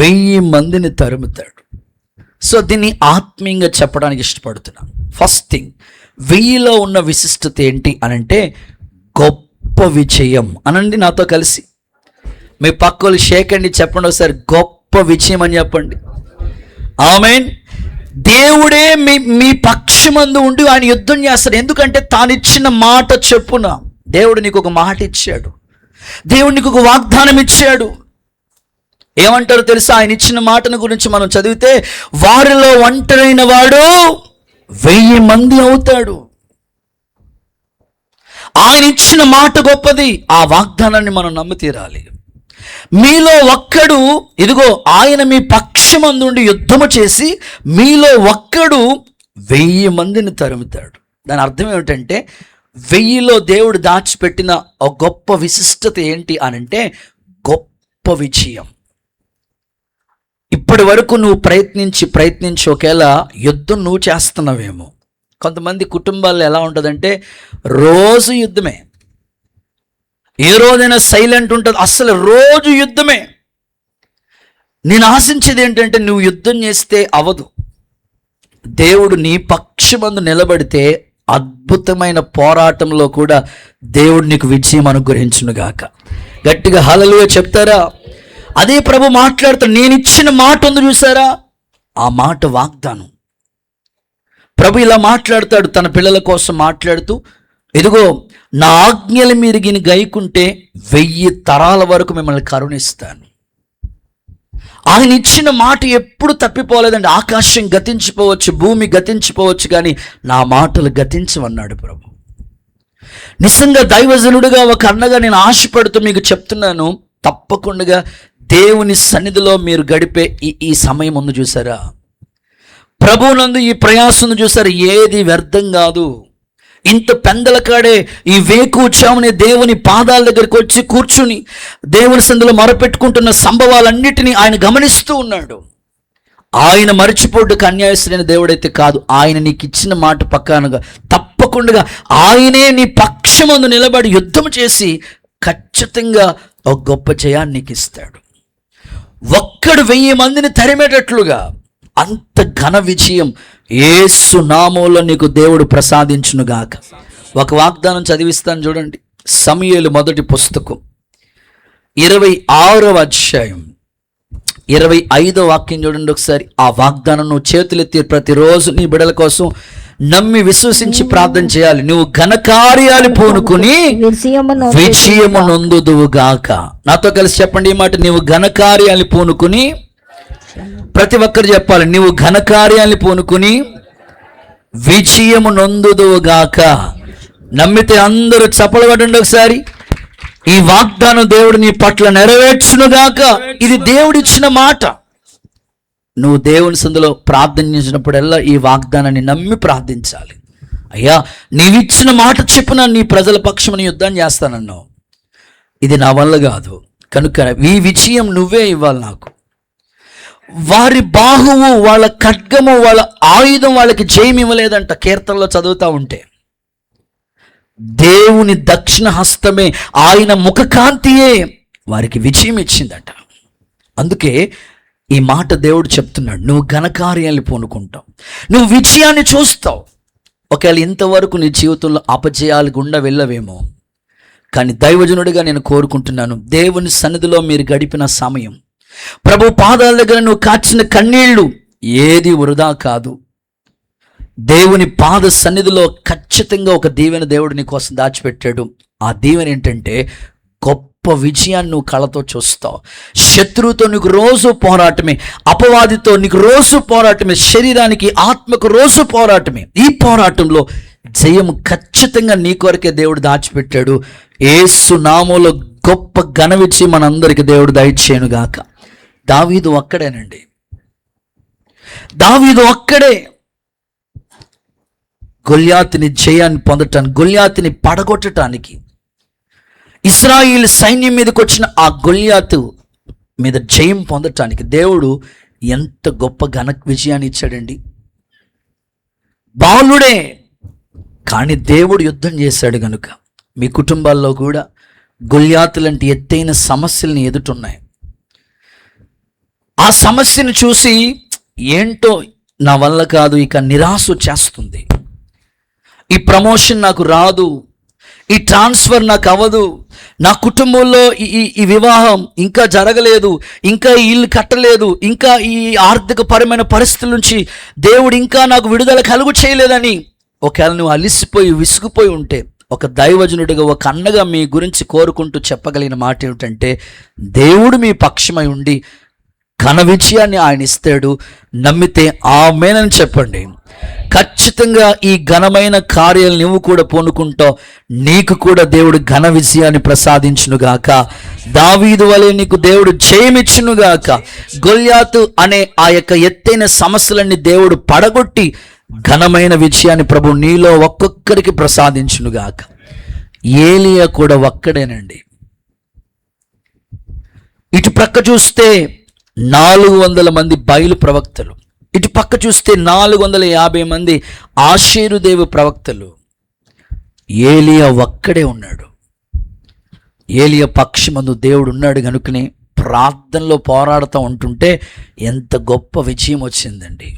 1000 మందిని తరుముతాడు. సో దీన్ని ఆత్మీయంగా చెప్పడానికి ఇష్టపడుతున్నాను. ఫస్ట్ థింగ్, 1000లో ఉన్న విశిష్టత ఏంటి అనంటే గొప్ప విజయం. అనండి నాతో కలిసి. మీ పక్కలు షేక్ అండి, చెప్పండి ఒకసారి, గొప్ప విజయం అని చెప్పండి. ఆమేన్. దేవుడే మీ పక్షమందు ఉండి ఆయన యుద్ధం చేస్తాడు. ఎందుకంటే తానిచ్చిన మాట చెప్పున. దేవుడు నీకు ఒక మాట ఇచ్చాడు, దేవుడు నీకు ఒక వాగ్దానం ఇచ్చాడు. ఏమంటారు తెలుసా? ఆయన ఇచ్చిన మాటను గురించి మనం చదివితే, వారిలో ఒంటరైన వాడు 1000 మంది అవుతాడు. ఆయన ఇచ్చిన మాట గొప్పది. ఆ వాగ్దానాన్ని మనం నమ్మి తీరాలి. మీలో ఒక్కడు, ఇదిగో ఆయన మీ పక్షమందుండి యుద్ధము చేసి మీలో ఒక్కడు 1000 మందిని తరుముతాడు. దాని అర్థం ఏమిటంటే 1000లో దేవుడు దాచిపెట్టిన ఒక గొప్ప విశిష్టత ఏంటి అనంటే గొప్ప విజయం. ఇప్పటి వరకు నువ్వు ప్రయత్నించి ఒకవేళ యుద్ధం నువ్వు చేస్తున్నావేమో. కొంతమంది కుటుంబాల్లో ఎలా ఉంటుందంటే రోజు యుద్ధమే, ఏ రోజైనా సైలెంట్ ఉంటుంది, అస్సలు రోజు యుద్ధమే. నేను ఆశించేది ఏంటంటే నువ్వు యుద్ధం చేస్తే అవదు. దేవుడు నీ పక్షమందు నిలబడితే అద్భుతమైన పోరాటంలో కూడా దేవుడు నీకు విజయం అనుగ్రహించునుగాక. గట్టిగా హల్లెలూయా చెప్తారా? అదే ప్రభు మాట్లాడుతాడు. నేను ఇచ్చిన మాట ఉంది చూసారా, ఆ మాట వాగ్దానం. ప్రభు ఇలా మాట్లాడతాడు తన పిల్లల కోసం మాట్లాడుతూ, ఇదిగో నా ఆజ్ఞలు మీరు గిని గైకుంటే 1000 తరాల వరకు మిమ్మల్ని కరుణిస్తాను. ఆయన ఇచ్చిన మాట ఎప్పుడు తప్పిపోలేదండి. ఆకాశం గతించిపోవచ్చు, భూమి గతించిపోవచ్చు, కానీ నా మాటలు గతించమన్నాడు ప్రభు. నిజంగా దైవజనుడిగా ఒక అన్నగా నేను ఆశపడుతూ మీకు చెప్తున్నాను, తప్పకుండా దేవుని సన్నిధిలో మీరు గడిపే ఈ సమయం ఉంది చూసారా, ప్రభువునందు ఈ ప్రయాసం చూసారా, ఏది వ్యర్థం కాదు. ఇంత పెందల కాడే ఈ వేకువచామునే దేవుని పాదాల దగ్గరికి వచ్చి కూర్చుని దేవుని సన్నిధిలో మొరపెట్టుకుంటున్న సంభవాలన్నిటినీ ఆయన గమనిస్తూ ఉన్నాడు. ఆయన మరిచిపోటుకు అన్యాయస్తుడైన దేవుడైతే కాదు. ఆయన నీకు ఇచ్చిన మాట పక్కనగా తప్పకుండా ఆయనే నీ పక్షమందు నిలబడి యుద్ధం చేసి ఖచ్చితంగా ఒక గొప్ప జయాన్ని నీకు ఇస్తాడు. ఒక్కడు 1000 మందిని తరిమేటట్లుగా అంత ఘన విజయం యేసు నామములో నీకు దేవుడు ప్రసాదించునుగాక. ఒక వాగ్దానం చదివిస్తాను చూడండి. సమూయేలు మొదటి పుస్తకం 26వ అధ్యాయం 25వ వాక్యం చూడండి ఒకసారి. ఆ వాగ్దానం నువ్వు చేతులెత్తి ప్రతిరోజు నీ బిడ్డల కోసం నమ్మి విశ్వసించి ప్రార్థన చేయాలి. నువ్వు ఘనకార్యాలు పూనుకుని విజయము నొందుదువుగాక. నాతో కలిసి చెప్పండి ఈ మాట. నీవు ఘనకార్యాలు పూనుకుని, ప్రతి ఒక్కరు చెప్పాలి, నీవు ఘనకార్యాలు పూనుకుని విజయము నొందుదువుగాక. నమ్మితే అందరూ చప్పలబడండి ఒకసారి. ఈ వాగ్దానం దేవుడు నీ పట్ల నెరవేర్చునుగాక. ఇది దేవుడిచ్చిన మాట. నువ్వు దేవుని సందులో ప్రార్థించినప్పుడల్లా ఈ వాగ్దానాన్ని నమ్మి ప్రార్థించాలి. అయ్యా నీవిచ్చిన మాట చెప్పున నీ ప్రజల పక్షమని యుద్ధం చేస్తానన్నావు. ఇది నా వల్ల కాదు, కనుక ఈ విజయం నువ్వే ఇవ్వాలి నాకు. వారి బాహువు, వాళ్ళ ఖడ్గము, వాళ్ళ ఆయుధం వాళ్ళకి జయం ఇవ్వలేదంట. కీర్తనలో చదువుతూ ఉంటే దేవుని దక్షిణ హస్తమే, ఆయన ముఖకాంతియే వారికి విజయం ఇచ్చిందట. అందుకే ఈ మాట దేవుడు చెప్తున్నాడు, నువ్వు ఘనకార్యాన్ని పూనుకుంటావు, నువ్వు విజయాన్ని చూస్తావు. ఒకవేళ ఇంతవరకు నీ జీవితంలో అపజయాలు గుండా వెళ్ళవేమో, కానీ దైవజనుడిగా నేను కోరుకుంటున్నాను, దేవుని సన్నిధిలో మీరు గడిపిన సమయం, ప్రభు పాదాల దగ్గర నువ్వు కార్చిన కన్నీళ్లు ఏది వృధా కాదు. దేవుని పాద సన్నిధిలో ఖచ్చితంగా ఒక దీవెన దేవుడు నీ కోసం దాచిపెట్టాడు. ఆ దీవెన ఏంటంటే గొప్ప విజయాన్ని నువ్వు కళ్ళతో చూస్తావు. శత్రువుతో నీకు రోజు పోరాటమే, అపవాదితో నీకు రోజు పోరాటమే, శరీరానికి ఆత్మకు రోజు పోరాటమే. ఈ పోరాటంలో జయం ఖచ్చితంగా నీ కొరకే దేవుడు దాచిపెట్టాడు. యేసు నామములో గొప్ప ఘన విజయం మనందరికీ దేవుడు దయచేయునుగాక. దావీదు ఒక్కడేనండి, దావీదు ఒక్కడే గొల్యాతుని జయాన్ని పొందటానికి, గొల్యాతుని పడగొట్టడానికి, ఇశ్రాయేలు సైన్యం మీదకి వచ్చిన ఆ గొల్యాతు మీద జయం పొందటానికి దేవుడు ఎంత గొప్ప ఘన విజయాన్ని ఇచ్చాడండి. బాలుడే కానీ దేవుడు యుద్ధం చేశాడు. కనుక మీ కుటుంబాల్లో కూడా గొల్యాతు లాంటి ఎత్తైన సమస్యల్ని ఎదుటున్నాయి. ఆ సమస్యను చూసి ఏంటో నా వల్ల కాదు, ఇక నిరాశ చేస్తుంది. ఈ ప్రమోషన్ నాకు రాదు, ఈ ట్రాన్స్ఫర్ నాకు అవ్వదు, నా కుటుంబంలో ఈ వివాహం ఇంకా జరగలేదు, ఇంకా ఈ ఇల్లు కట్టలేదు, ఇంకా ఈ ఆర్థిక పరమైన పరిస్థితుల నుంచి దేవుడు ఇంకా నాకు విడుదల కలుగు చేయలేదని ఒకవేళ నువ్వు అలిసిపోయి విసుగుపోయి ఉంటే, ఒక దైవజనుడిగా, ఒక అన్నగా మీ గురించి కోరుకుంటూ చెప్పగలిగిన మాట ఏమిటంటే, దేవుడు మీ పక్షమై ఉండి ఘన విజయాన్ని ఆయన ఇస్తాడు. నమ్మితే ఆమేనని చెప్పండి. ఖచ్చితంగా ఈ ఘనమైన కార్యాలు నువ్వు కూడా పూనుకుంటావు. నీకు కూడా దేవుడు ఘన విజయాన్ని ప్రసాదించునుగాక. దావీదు వలె నీకు దేవుడు జయమిచ్చునుగాక. గొల్యాతు అనే ఆ యొక్క ఎత్తైన సమస్యలన్నీ దేవుడు పడగొట్టి ఘనమైన విజయాన్ని ప్రభు నీలో ఒక్కొక్కరికి ప్రసాదించునుగాక. ఏలియా కూడా ఒక్కడేనండి. ఇటు ప్రక్క చూస్తే 400 మంది బయలు ప్రవక్తలు, ఇటు పక్క చూస్తే 450 మంది ఆషేరుదేవు ప్రవక్తలు. ఏలియా ఒక్కడే ఉన్నాడు. ఏలియా పక్షమందు దేవుడు ఉన్నాడు కనుకనే ప్రార్థనలో పోరాడుతూ ఉంటుంటే ఎంత గొప్ప విజయం వచ్చిందండి.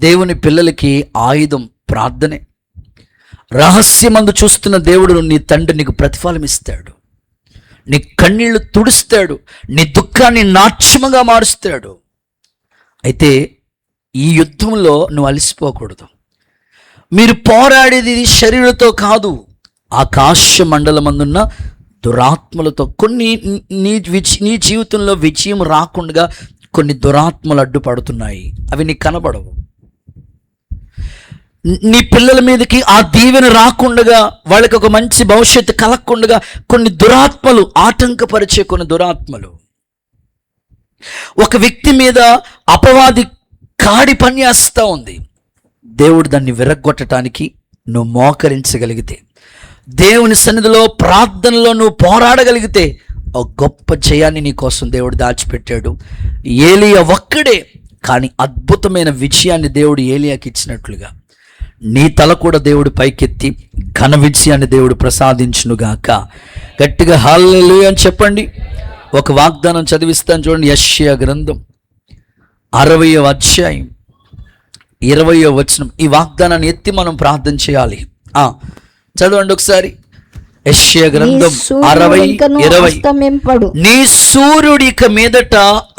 దేవుని పిల్లలకి ఆయుధం ప్రార్థనే. రహస్యమందు చూస్తున్న దేవుడు నీ తండ్రి నీకు ప్రతిఫలం ఇస్తాడు, నీ కన్నీళ్లు తుడుస్తాడు, నీ దుఃఖాన్ని నాట్యముగా మారుస్తాడు. అయితే ఈ యుద్ధంలో నువ్వు అలసిపోకూడదు. మీరు పోరాడేది శరీరంతో కాదు, ఆకాశ మండలమందున్న దురాత్మలతో. కొన్ని నీ జీవితంలో విజయం రాకుండా కొన్ని దురాత్మలు అడ్డుపడుతున్నాయి, అవి నీకు కనబడవు. నీ పిల్లల మీదకి ఆ దీవెన రాకుండా, వాళ్ళకి ఒక మంచి భవిష్యత్తు కలగకుండా కొన్ని దురాత్మలు ఆటంకపరిచే కొన్ని దురాత్మలు. ఒక వ్యక్తి మీద అపవాది కాడి పనిచేస్తూ ఉంది. దేవుడు దాన్ని విరగ్గొట్టడానికి నువ్వు మోకరించగలిగితే, దేవుని సన్నిధిలో ప్రార్థనలో నువ్వు పోరాడగలిగితే ఒక గొప్ప జయాన్ని నీ కోసం దేవుడు దాచిపెట్టాడు. ఏలియా ఒక్కడే కానీ అద్భుతమైన విజయాన్ని దేవుడు ఏలియాకి ఇచ్చినట్లుగా నీ తల కూడా దేవుడు పైకెత్తి ఘన విజయాన్ని దేవుడు ప్రసాదించునుగాక. గట్టిగా హల్లెలూయా అని చెప్పండి. ఒక వాగ్దానం చదివిస్తాను చూడండి. యెషయా గ్రంథం 60వ అధ్యాయం 20వ వచనం. ఈ వాగ్దానాన్ని ఎత్తి మనం ప్రార్థన చేయాలి. చదవండి ఒకసారి. యెషయా గ్రంథం 60:20. నీ సూర్యుడి ఇక మీదట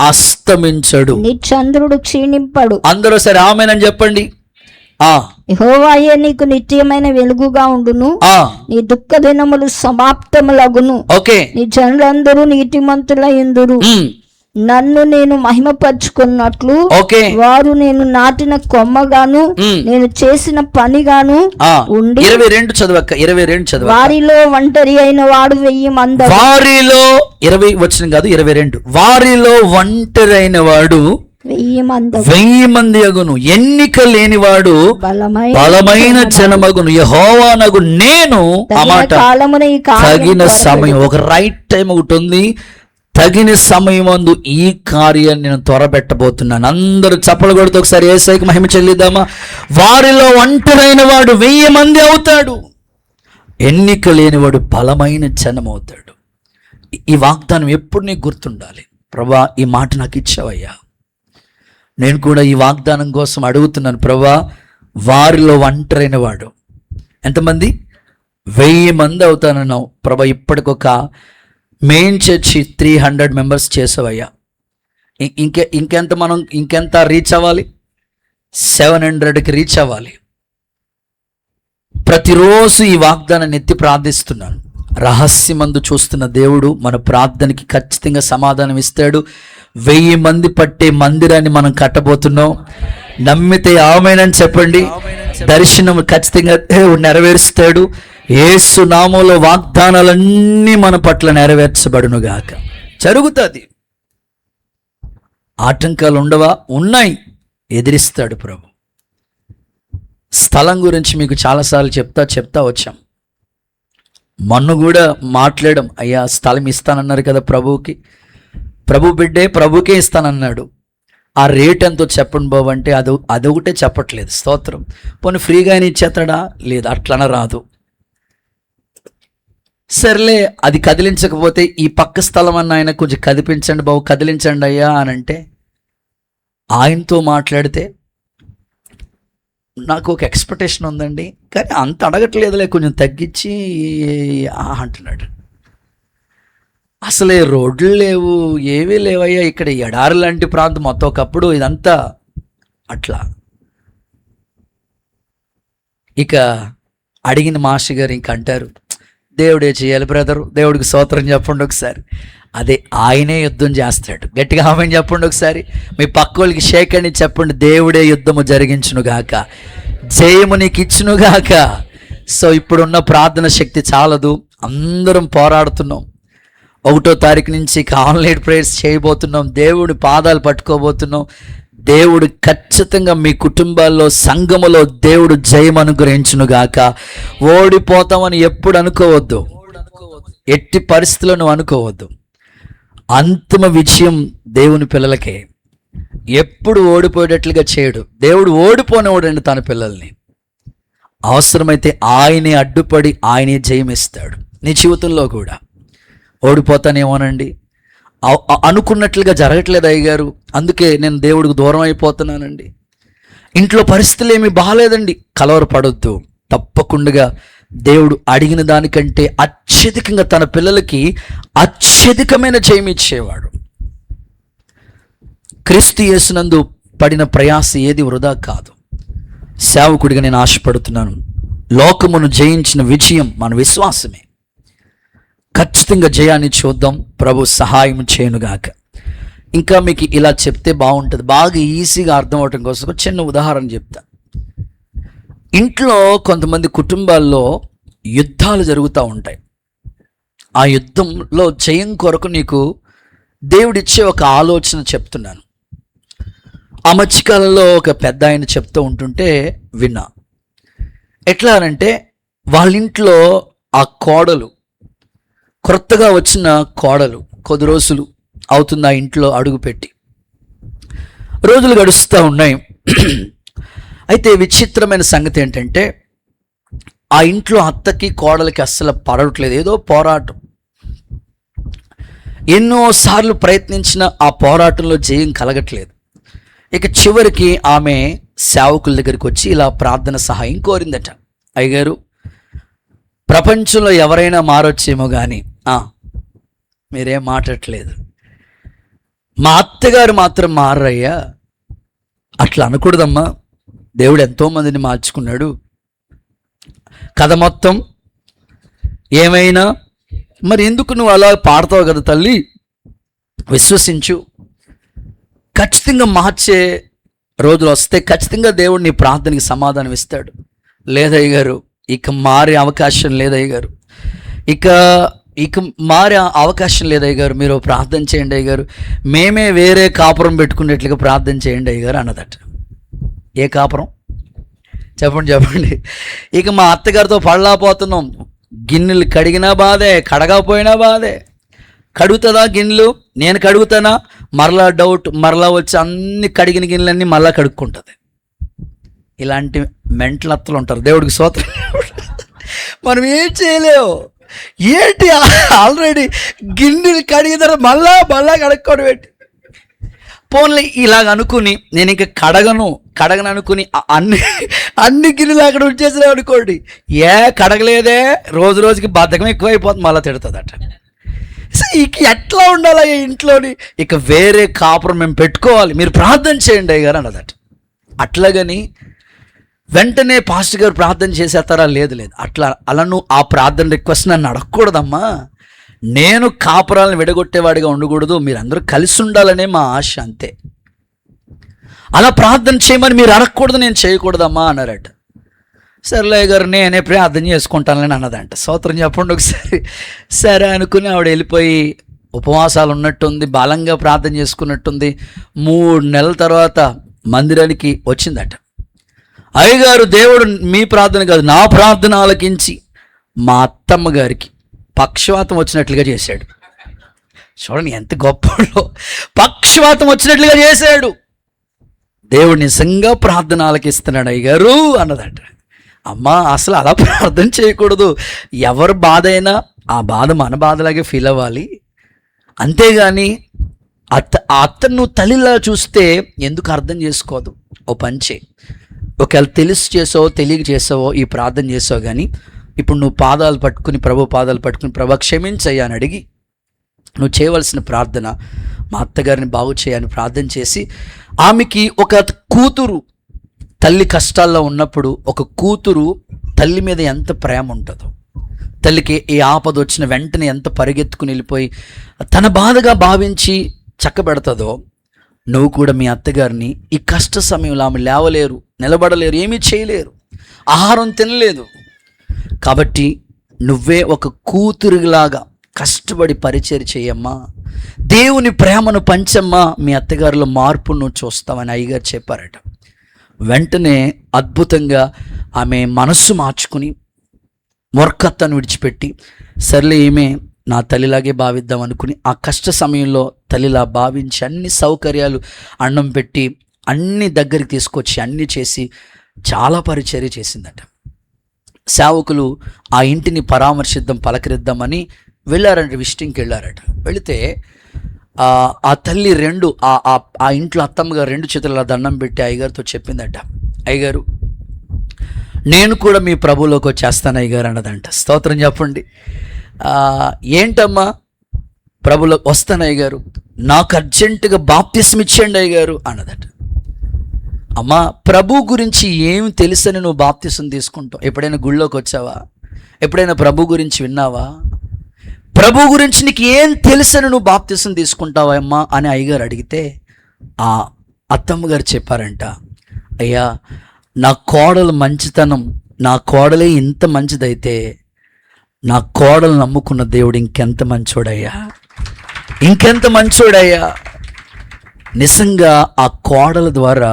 అస్తమించడు, నీ చంద్రుడు క్షీణింపడు. అందరూ సరే ఆమేనని చెప్పండి. యెహోవాయే నీకు నిత్యమైన వెలుగుగా ఉండును, నీ దుఃఖ దినములు సమాప్తములగును. ఓకే, నీ జనులందరూ నీతిమంతులయుందురు. నన్ను నేను మహిమపరుచుకున్నట్లు వారు నేను నాటిన కొమ్మగాను నేను చేసిన పనిగాను ఉండి. 22 చదవక్క, 22 చదవ. వారిలో ఒంటరి అయిన వాడు 1000 మంది. వారిలో 20 వచ్చిన కాదు 22. వారిలో ఒంటరి అయిన వాడు 1000 మంది అగును. ఎన్నిక లేనివాడు బలమైన జనమగును. యెహోవానగు నేను ఆ మాట తగిన సమయం, ఒక రైట్ టైం ఒకటి ఉంది. తగిన సమయం అందు ఈ కార్యాన్ని నేను త్వరబెట్టబోతున్నాను. అందరూ చప్పలు కొడుతూ ఒకసారి యేసయ్యకి మహిమ చెల్లిద్దామా? వారిలో ఒంటరైన వాడు 1000 మంది అవుతాడు. ఎన్నిక లేనివాడు బలమైన జనం అవుతాడు. ఈ వాగ్దానం ఎప్పుడు నీకు గుర్తుండాలి. ప్రభా, ఈ మాట నాకు ఇచ్చావయ్యా, నేను కూడా ఈ వాగ్దానం కోసం అడుగుతున్నాను. ప్రభా, వారిలో ఒంటరైన వాడు ఎంతమంది? 1000 మంది అవుతానన్నావు ప్రభా. ఇప్పటికొక మెయిన్ చర్చి 300 మెంబర్స్ చేసావయ్యా. ఇంకెంత రీచ్ అవ్వాలి? 700కి రీచ్ అవ్వాలి. ప్రతిరోజు ఈ వాగ్దానాన్ని ఎత్తి ప్రార్థిస్తున్నాను. రహస్యమందు చూస్తున్న దేవుడు మన ప్రార్థనకి ఖచ్చితంగా సమాధానం ఇస్తాడు. 1000 మంది పట్టే మందిరాన్ని మనం కట్టబోతున్నాం. నమ్మితే ఆమేనని చెప్పండి. దర్శనం ఖచ్చితంగా దేవుడు నెరవేరుస్తాడు. యేసు నామములో వాగ్దానాలన్నీ మన పట్ల నెరవేర్చబడును గాక. జరుగుతుంది. ఆటంకాలు ఉండవా? ఉన్నాయి. ఎదిరిస్తాడు ప్రభు. స్థలం గురించి మీకు చాలాసార్లు చెప్తా వచ్చాం. మొన్న కూడా మాట్లాడడం, అయ్యా స్థలం ఇస్తానన్నారు కదా ప్రభువుకి. ప్రభు బిడ్డే ప్రభుకే ఇస్తానన్నాడు. ఆ రేట్ ఎంతో చెప్పండి బాబు అంటే అదొకటే చెప్పట్లేదు. స్తోత్రం. పోనీ ఫ్రీగా ఆయన ఇచ్చేస్తాడా? లేదు, అట్లన రాదు. సర్లే, అది కదిలించకపోతే ఈ పక్క స్థలం అన్న ఆయన కొంచెం కదిపించండి బాబు, కదిలించండి అయ్యా అని అంటే, ఆయనతో మాట్లాడితే నాకు ఒక ఎక్స్పెక్టేషన్ ఉందండి, కానీ అంత అడగట్లేదులే, కొంచెం తగ్గించి అంటున్నాడు. అసలే రోడ్లు లేవు, ఏవీ లేవయ్యా, ఇక్కడ ఎడారి లాంటి ప్రాంతం మొత్తం. ఒకప్పుడు ఇదంతా అట్లా. ఇక అడిగిన మాస్టర్ గారు ఇంక అంటారు, దేవుడే చేయాలి బ్రదరు, దేవుడికి స్తోత్రం చెప్పండి ఒకసారి. అదే ఆయనే యుద్ధం చేస్తాడు. గట్టిగా ఆమెను చెప్పండి ఒకసారి. మీ పక్క వాళ్ళకి షేక్ అని చెప్పండి, దేవుడే యుద్ధము జరిగించునుగాక, జయము నీకు ఇచ్చునుగాక. సో ఇప్పుడున్న ప్రార్థన శక్తి చాలదు, అందరం పోరాడుతున్నాం. 1వ తారీఖు నుంచి ఆన్లైన్ ప్రేయర్స్ చేయబోతున్నాం. దేవుడి పాదాలు పట్టుకోబోతున్నాం. దేవుడు ఖచ్చితంగా మీ కుటుంబాల్లో, సంఘములో దేవుడు జయం అనుగ్రహించునుగాక. ఓడిపోతామని ఎప్పుడు అనుకోవద్దు, ఎట్టి పరిస్థితుల్లో నువ్వు అనుకోవద్దు. అంతిమ విజయం దేవుని పిల్లలకే. ఎప్పుడు ఓడిపోయేటట్లుగా చేయడు దేవుడు. ఓడిపోనివాడండి తన పిల్లల్ని. అవసరమైతే ఆయనే అడ్డుపడి ఆయనే జయమిస్తాడు. నీ జీవితంలో కూడా ఓడిపోతానేమోనండి, అనుకున్నట్లుగా జరగట్లేదు అయ్యగారు, అందుకే నేను దేవుడికి దూరం అయిపోతున్నానండి, ఇంట్లో పరిస్థితులు ఏమీ బాగాలేదండి, కలవరపడొద్దు. తప్పకుండా దేవుడు అడిగిన దానికంటే అత్యధికంగా తన పిల్లలకి అత్యధికమైన జయం ఇచ్చేవాడు. క్రీస్తు యేసునందు పడిన ప్రయాస ఏది వృధా కాదు. సేవకుడిగా నేను ఆశపడుతున్నాను, లోకమును జయించిన విజయం మన విశ్వాసమే. ఖచ్చితంగా జయాన్ని చూద్దాం. ప్రభు సహాయం చేయనుగాక. ఇంకా మీకు ఇలా చెప్తే బాగుంటుంది, బాగా ఈజీగా అర్థం అవటం కోసం ఒక చిన్న ఉదాహరణ చెప్తా. ఇంట్లో కొంతమంది కుటుంబాల్లో యుద్ధాలు జరుగుతూ ఉంటాయి. ఆ యుద్ధంలో జయం కొరకు నీకు దేవుడిచ్చే ఒక ఆలోచన చెప్తున్నాను. ఆ మధ్యకాలంలో ఒక పెద్ద ఆయన చెప్తూ ఉంటుంటే విన్నా. ఎట్లా అంటే, వాళ్ళ ఇంట్లో ఆ కోడలు, కొత్తగా వచ్చిన కోడలు, కొద్ది రోజులు అవుతుంది ఆ ఇంట్లో అడుగుపెట్టి, రోజులు గడుస్తూ ఉన్నాయి. అయితే విచిత్రమైన సంగతి ఏంటంటే, ఆ ఇంట్లో అత్తకి కోడలికి అస్సలు పడట్లేదు, ఏదో పోరాటం. ఎన్నోసార్లు ప్రయత్నించిన ఆ పోరాటంలో జయం కలగట్లేదు. ఇక చివరికి ఆమె సేవకుల దగ్గరికి వచ్చి ఇలా ప్రార్థన సహాయం కోరిందట. అయ్యగారు, ప్రపంచంలో ఎవరైనా మారొచ్చేమో కానీ మీరేం మాట్లాడట్లేదు, మా అత్తగారు మాత్రం మారయ్యా. అట్లా అనకూడదమ్మా, దేవుడు ఎంతోమందిని మార్చుకున్నాడు. కథ మొత్తం ఏమైనా మరి ఎందుకు నువ్వు అలా పాడతావు కదా తల్లి, విశ్వసించు, ఖచ్చితంగా మార్చే రోజులు వస్తే ఖచ్చితంగా దేవుడు నీ ప్రార్థనకి సమాధానం ఇస్తాడు. లేదయ్య గారు, ఇక మారే అవకాశం లేదయ్య గారు, ఇక ఇక మారే అవకాశం లేదు అయ్య గారు, మీరు ప్రార్థన చేయండి అయ్య గారు, మేమే వేరే కాపురం పెట్టుకునేట్లుగా ప్రార్థన చేయండి అయ్య గారు అన్నదట. ఏ కాపురం చెప్పండి చెప్పండి. ఇక మా అత్తగారితో పడలేకపోతున్నాం, గిన్నెలు కడిగినా బాధే, కడగకపోయినా బాధే. కడుగుతుందా గిన్నెలు, నేను కడుగుతానా, మరలా డౌట్, మరలా వచ్చి అన్ని కడిగిన గిన్నెలన్నీ మళ్ళా కడుక్కుంటుంది. ఇలాంటి మెంటల్ అత్తలు ఉంటారు. దేవుడికి స్తోత్రం. మనం ఏం చేయలేవు. ఏంటి ఆల్రెడీ గిన్నెలు కడిగిన తర్వాత మళ్ళా కడుక్కోవడం ఏంటి? పోన్లే ఇలాగ అనుకుని నేను ఇంకా కడగను అనుకుని అన్ని గిన్నెలు అక్కడ ఉంచేసినా అనుకోండి, కడగలేదే, రోజుకి బద్ధకం ఎక్కువైపోతుంది, మళ్ళీ తిడుతుందట. ఇక ఎట్లా ఉండాలి ఇంట్లోని? ఇక వేరే కాపురం మేము పెట్టుకోవాలి, మీరు ప్రార్థన చేయండి అయ్య గారు అన్నదట. అట్లాగని వెంటనే పాస్టర్ గారు ప్రార్థన చేసేస్తారా? లేదు, అలా నువ్వు ఆ ప్రార్థన రిక్వెస్ట్ నన్ను అడగకూడదమ్మా. నేను కాపురాలను విడగొట్టేవాడిగా ఉండకూడదు, మీరందరూ కలిసి ఉండాలనే మా ఆశ, అంతే. అలా ప్రార్థన చేయమని మీరు అడగకూడదు, నేను చేయకూడదమ్మా అన్నారట. సర్లే గారు నేనే ప్రార్థన చేసుకుంటానని అన్నదంట. స్తోత్రం చెప్పండి ఒకసారి. సరే అనుకుని ఆవిడ వెళ్ళిపోయి ఉపవాసాలు ఉన్నట్టుంది, బలంగా ప్రార్థన చేసుకున్నట్టుంది. 3 నెలల తర్వాత మందిరానికి వచ్చిందట. అయ్యగారు, దేవుడు మీ ప్రార్థన కాదు నా ప్రార్థన ఆలకించి మా అత్తమ్మ గారికి పక్షవాతం వచ్చినట్లుగా చేశాడు. చూడండి ఎంత గొప్పలో, పక్షవాతం వచ్చినట్లుగా చేశాడు. దేవుడు నిజంగా ప్రార్థన ఆలకిస్తున్నాడు అయ్యగారు అన్నదట. అమ్మా, అసలు అలా ప్రార్థన చేయకూడదు. ఎవరి బాధ అయినా ఆ బాధ మన బాధలాగే ఫీల్ అవ్వాలి, అంతేగాని అత్తను నువ్వు తల్లిలా చూస్తే ఎందుకు అర్థం చేసుకోదు? ఓ పంచే, ఒకవేళ తెలిసి చేసావో తెలియక చేసావో ఈ ప్రార్థన చేసావు, కానీ ఇప్పుడు నువ్వు పాదాలు పట్టుకుని ప్రభు క్షమించయ్యా అని అడిగి నువ్వు చేయవలసిన ప్రార్థన, మా అత్తగారిని బాగు చేయని ప్రార్థన చేసి, ఆమెకి ఒక కూతురు తల్లి కష్టాల్లో ఉన్నప్పుడు ఒక కూతురు తల్లి మీద ఎంత ప్రేమ ఉంటుందో, తల్లికి ఏ ఆపద వచ్చిన వెంటనే ఎంత పరిగెత్తుకుని వెళ్ళిపోయి తన బాధగా భావించి చక్కబెడతాదో, నువ్వు కూడా మీ అత్తగారిని ఈ కష్ట సమయంలో ఆమె లేవలేరు, నిలబడలేరు, ఏమీ చేయలేరు, ఆహారం తినలేదు, కాబట్టి నువ్వే ఒక కూతురులాగా కష్టపడి పరిచయం చేయమ్మా, దేవుని ప్రేమను పంచమ్మా, మీ అత్తగారిలో మార్పును నువ్వు చూస్తావని అయ్యగారు చెప్పారట. వెంటనే అద్భుతంగా ఆమె మనస్సు మార్చుకుని మొర్కత్తను విడిచిపెట్టి, సర్లే ఈమె నా తల్లిలాగే భావిద్దాం అనుకుని ఆ కష్ట సమయంలో తల్లిలా భావించి అన్ని సౌకర్యాలు అన్నం పెట్టి అన్ని దగ్గరికి తీసుకొచ్చి అన్ని చేసి చాలా పరిచర్య చేసిందట. సేవకులు ఆ ఇంటిని పరామర్శిద్దాం, పలకరిద్దామని వెళ్ళారంట, విజిటింగ్కి వెళ్ళారట. వెళితే ఆ తల్లి ఆ ఇంట్లో అత్తమ్మగారు 2 చేతుల దండం పెట్టి అయ్యగారితో చెప్పిందట, అయ్యగారు నేను కూడా మీ ప్రభువులోకి వచ్చేస్తాను అయ్యగారు అన్నదంట. స్తోత్రం చెప్పండి. ఏంటమ్మా, ప్రభులో వస్తాను అయ్యగారు, నాకు అర్జెంటుగా బాప్తిస్మ ఇచ్చేయండి అయ్యగారు అన్నదట. అమ్మా, ప్రభు గురించి ఏం తెలుసని నువ్వు బాప్తిస్మ తీసుకుంటావు? ఎప్పుడైనా గుళ్ళోకి వచ్చావా? ఎప్పుడైనా ప్రభు గురించి విన్నావా? ప్రభు గురించి నీకు ఏం తెలుసని నువ్వు బాప్తిస్మ తీసుకుంటావా అమ్మా అని అయ్యగారు అడిగితే ఆ అత్తమ్మగారు చెప్పారంట, అయ్యా నా కోడలు మంచితనం, నా కోడలే ఇంత మంచిదైతే నా కోడలు నమ్ముకున్న దేవుడు ఇంకెంత మంచోడయ్యా, ఇంకెంత మంచోడయ్యా. నిజంగా ఆ కోడల ద్వారా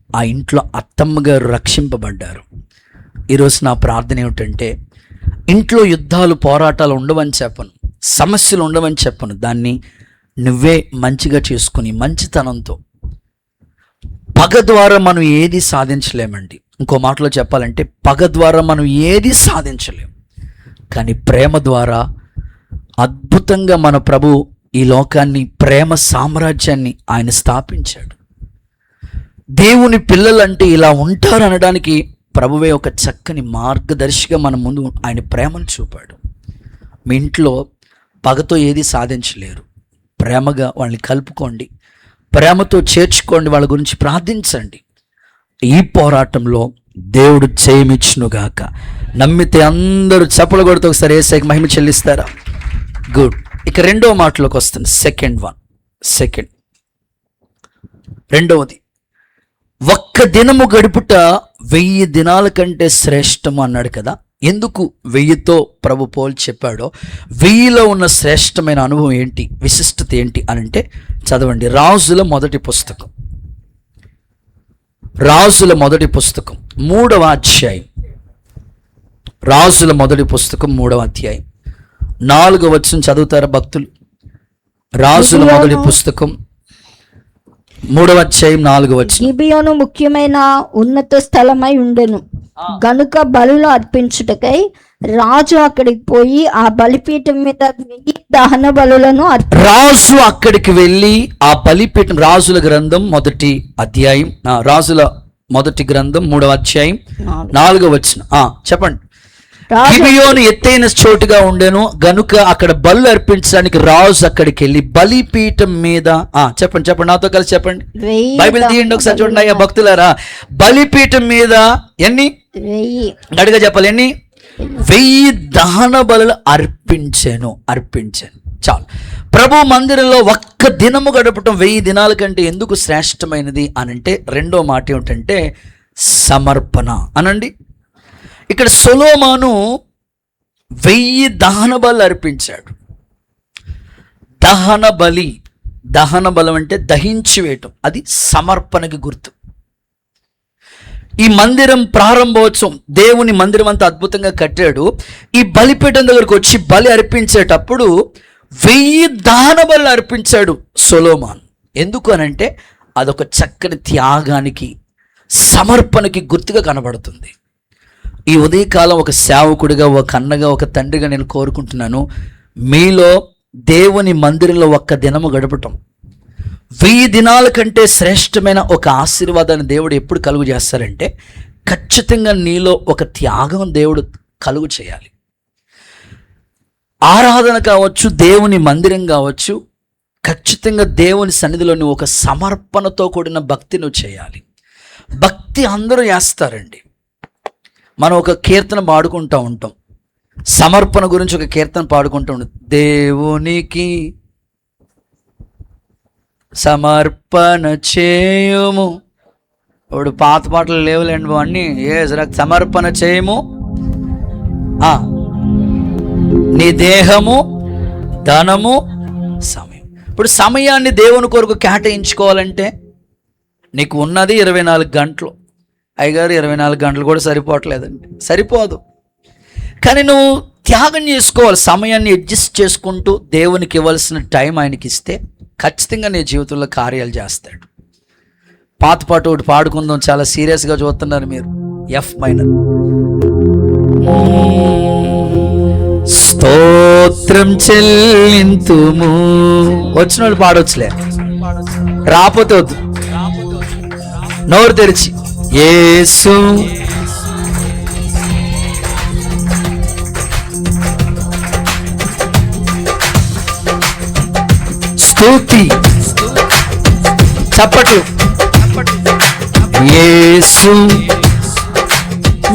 ఆ ఇంట్లో అత్తమ్మగారు రక్షింపబడ్డారు. ఈరోజు నా ప్రార్థన ఏమిటంటే, ఇంట్లో యుద్ధాలు పోరాటాలు ఉండవని చెప్పను, సమస్యలు ఉండవని చెప్పను, దాన్ని నువ్వే మంచిగా చేసుకుని మంచితనంతో. పగ ద్వారా మనం ఏది సాధించలేమండి. ఇంకో మాటలో చెప్పాలంటే పగ ద్వారా మనం ఏది సాధించలేం, కానీ ప్రేమ ద్వారా అద్భుతంగా మన ప్రభు ఈ లోకాన్ని, ప్రేమ సామ్రాజ్యాన్ని ఆయన స్థాపించాడు. దేవుని పిల్లలంటే ఇలా ఉంటారు అనడానికి ప్రభువే ఒక చక్కని మార్గదర్శిగా మన ముందు ఆయన ప్రేమను చూపాడు. మీ ఇంట్లో పగతో ఏది సాధించలేరు, ప్రేమగా వాళ్ళని కలుపుకోండి, ప్రేమతో చేర్చుకోండి, వాళ్ళ గురించి ప్రార్థించండి. ఈ పోరాటంలో దేవుడు జయమిచ్చునుగాక. నమ్మితే అందరూ చప్పలు కొడుతూ ఒకసారి యేసయ్యకి మహిమ చెల్లిస్తారా? గుడ్. ఇక 2వ మాటలోకి వస్తుంది. రెండవది, ఒక్క దినము గడుపుట 1000 దినాల కంటే శ్రేష్టము అన్నాడు కదా. ఎందుకు 1000తో ప్రభు పోల్చి చెప్పాడో 1000లో ఉన్న శ్రేష్టమైన అనుభవం ఏంటి, విశిష్టత ఏంటి అని అంటే చదవండి. రాజుల మొదటి పుస్తకం 3వ అధ్యాయం. రాజుల మొదటి పుస్తకం 3వ అధ్యాయం 4వ వచనం చదువుతారా భక్తులు? రాజుల మొదటి పుస్తకం 3వ అధ్యాయం 4వ వచనం. గిబియోను ముఖ్యమైన ఉన్నత స్థలమై ఉండెను గనుక బలులు అర్పించుటకై రాజు అక్కడికి పోయి ఆ బలిపీఠం మీద 1000 దహన బలులను రాజు అక్కడికి వెళ్ళి ఆ బలిపీఠం, రాజుల గ్రంథం మొదటి అధ్యాయం, రాజుల మొదటి గ్రంథం 3వ అధ్యాయం 4వ వచనం. చెప్పండి. గిబియోను ఎత్తైన చోటుగా ఉండెను గనుక అక్కడ బలు అర్పించడానికి రాజు అక్కడికి వెళ్ళి బలిపీఠం మీద చెప్పండి నాతో కలిసి చెప్పండి. బైబిల్ తీయండి ఒకసారి చూడండి అయ్యా భక్తులారా. బలిపీఠం మీద ఎన్ని? 1000. గడిగా చెప్పాలి ఎన్ని? 1000 దహన బలులు అర్పించాను. చాలు. ప్రభు మందిరంలో ఒక్క దినము గడపటం 1000 దినాల కంటే ఎందుకు శ్రేష్టమైనది అనంటే రెండో మాట ఏమిటంటే సమర్పణ అనండి. ఇక్కడ సొలొమోను 1000 దహన బలు అర్పించాడు. దహన బలం అంటే దహించి వేయటం, అది సమర్పణకి గుర్తు. ఈ మందిరం ప్రారంభోత్సవం, దేవుని మందిరం అంతా అద్భుతంగా కట్టాడు. ఈ బలిపీఠం దగ్గరకు వచ్చి బలి అర్పించేటప్పుడు 1000 దహన బలు అర్పించాడు సొలొమోను. ఎందుకు అనంటే అదొక చక్కని త్యాగానికి, సమర్పణకి గుర్తుగా కనబడుతుంది. ఈ ఉదయకాలం ఒక సేవకుడిగా, ఒక అన్నగా, ఒక తండ్రిగా నేను కోరుకుంటున్నాను, మీలో దేవుని మందిరంలో ఒక్క దినము గడపటం 1000 దినాల కంటే శ్రేష్టమైన ఒక ఆశీర్వాదాన్ని దేవుడు ఎప్పుడు కలుగు చేస్తారంటే ఖచ్చితంగా నీలో ఒక త్యాగం దేవుడు కలుగు చేయాలి. ఆరాధన కావచ్చు, దేవుని మందిరం కావచ్చు, ఖచ్చితంగా దేవుని సన్నిధిలో నువ్వు ఒక సమర్పణతో కూడిన భక్తి నువ్వు చేయాలి. భక్తి అందరూ చేస్తారండి. మనం ఒక కీర్తన పాడుకుంటూ ఉంటాం, సమర్పణ గురించి ఒక కీర్తన పాడుకుంటూ ఉంటాం. దేవునికి సమర్పణ చేయము. ఇప్పుడు పాత పాటలు లేవులేండి అన్నీ. సమర్పణ చేయము, నీ దేహము, ధనము, సమయం. ఇప్పుడు సమయాన్ని దేవుని కొరకు కేటాయించుకోవాలంటే నీకు ఉన్నది 24 గంటలు. అయ్యగారు 24 గంటలు కూడా సరిపోవట్లేదండి, సరిపోదు. కానీ నువ్వు త్యాగం చేసుకోవాలి. సమయాన్ని అడ్జస్ట్ చేసుకుంటూ దేవునికి ఇవ్వాల్సిన టైం ఆయనకి ఇస్తే ఖచ్చితంగా నీ జీవితంలో కార్యాలు చేస్తాడు. పాత పాట ఒకటి పాడుకుందాం, చాలా సీరియస్గా చూస్తున్నారు మీరు. F minor. స్తోత్రం చెల్లింతుము. వచ్చిన వాళ్ళు పాడొచ్చులే, రాపోతే వద్దు. నోరు తెరిచి యేసు స్తుతి, చప్పట్లు. యేసు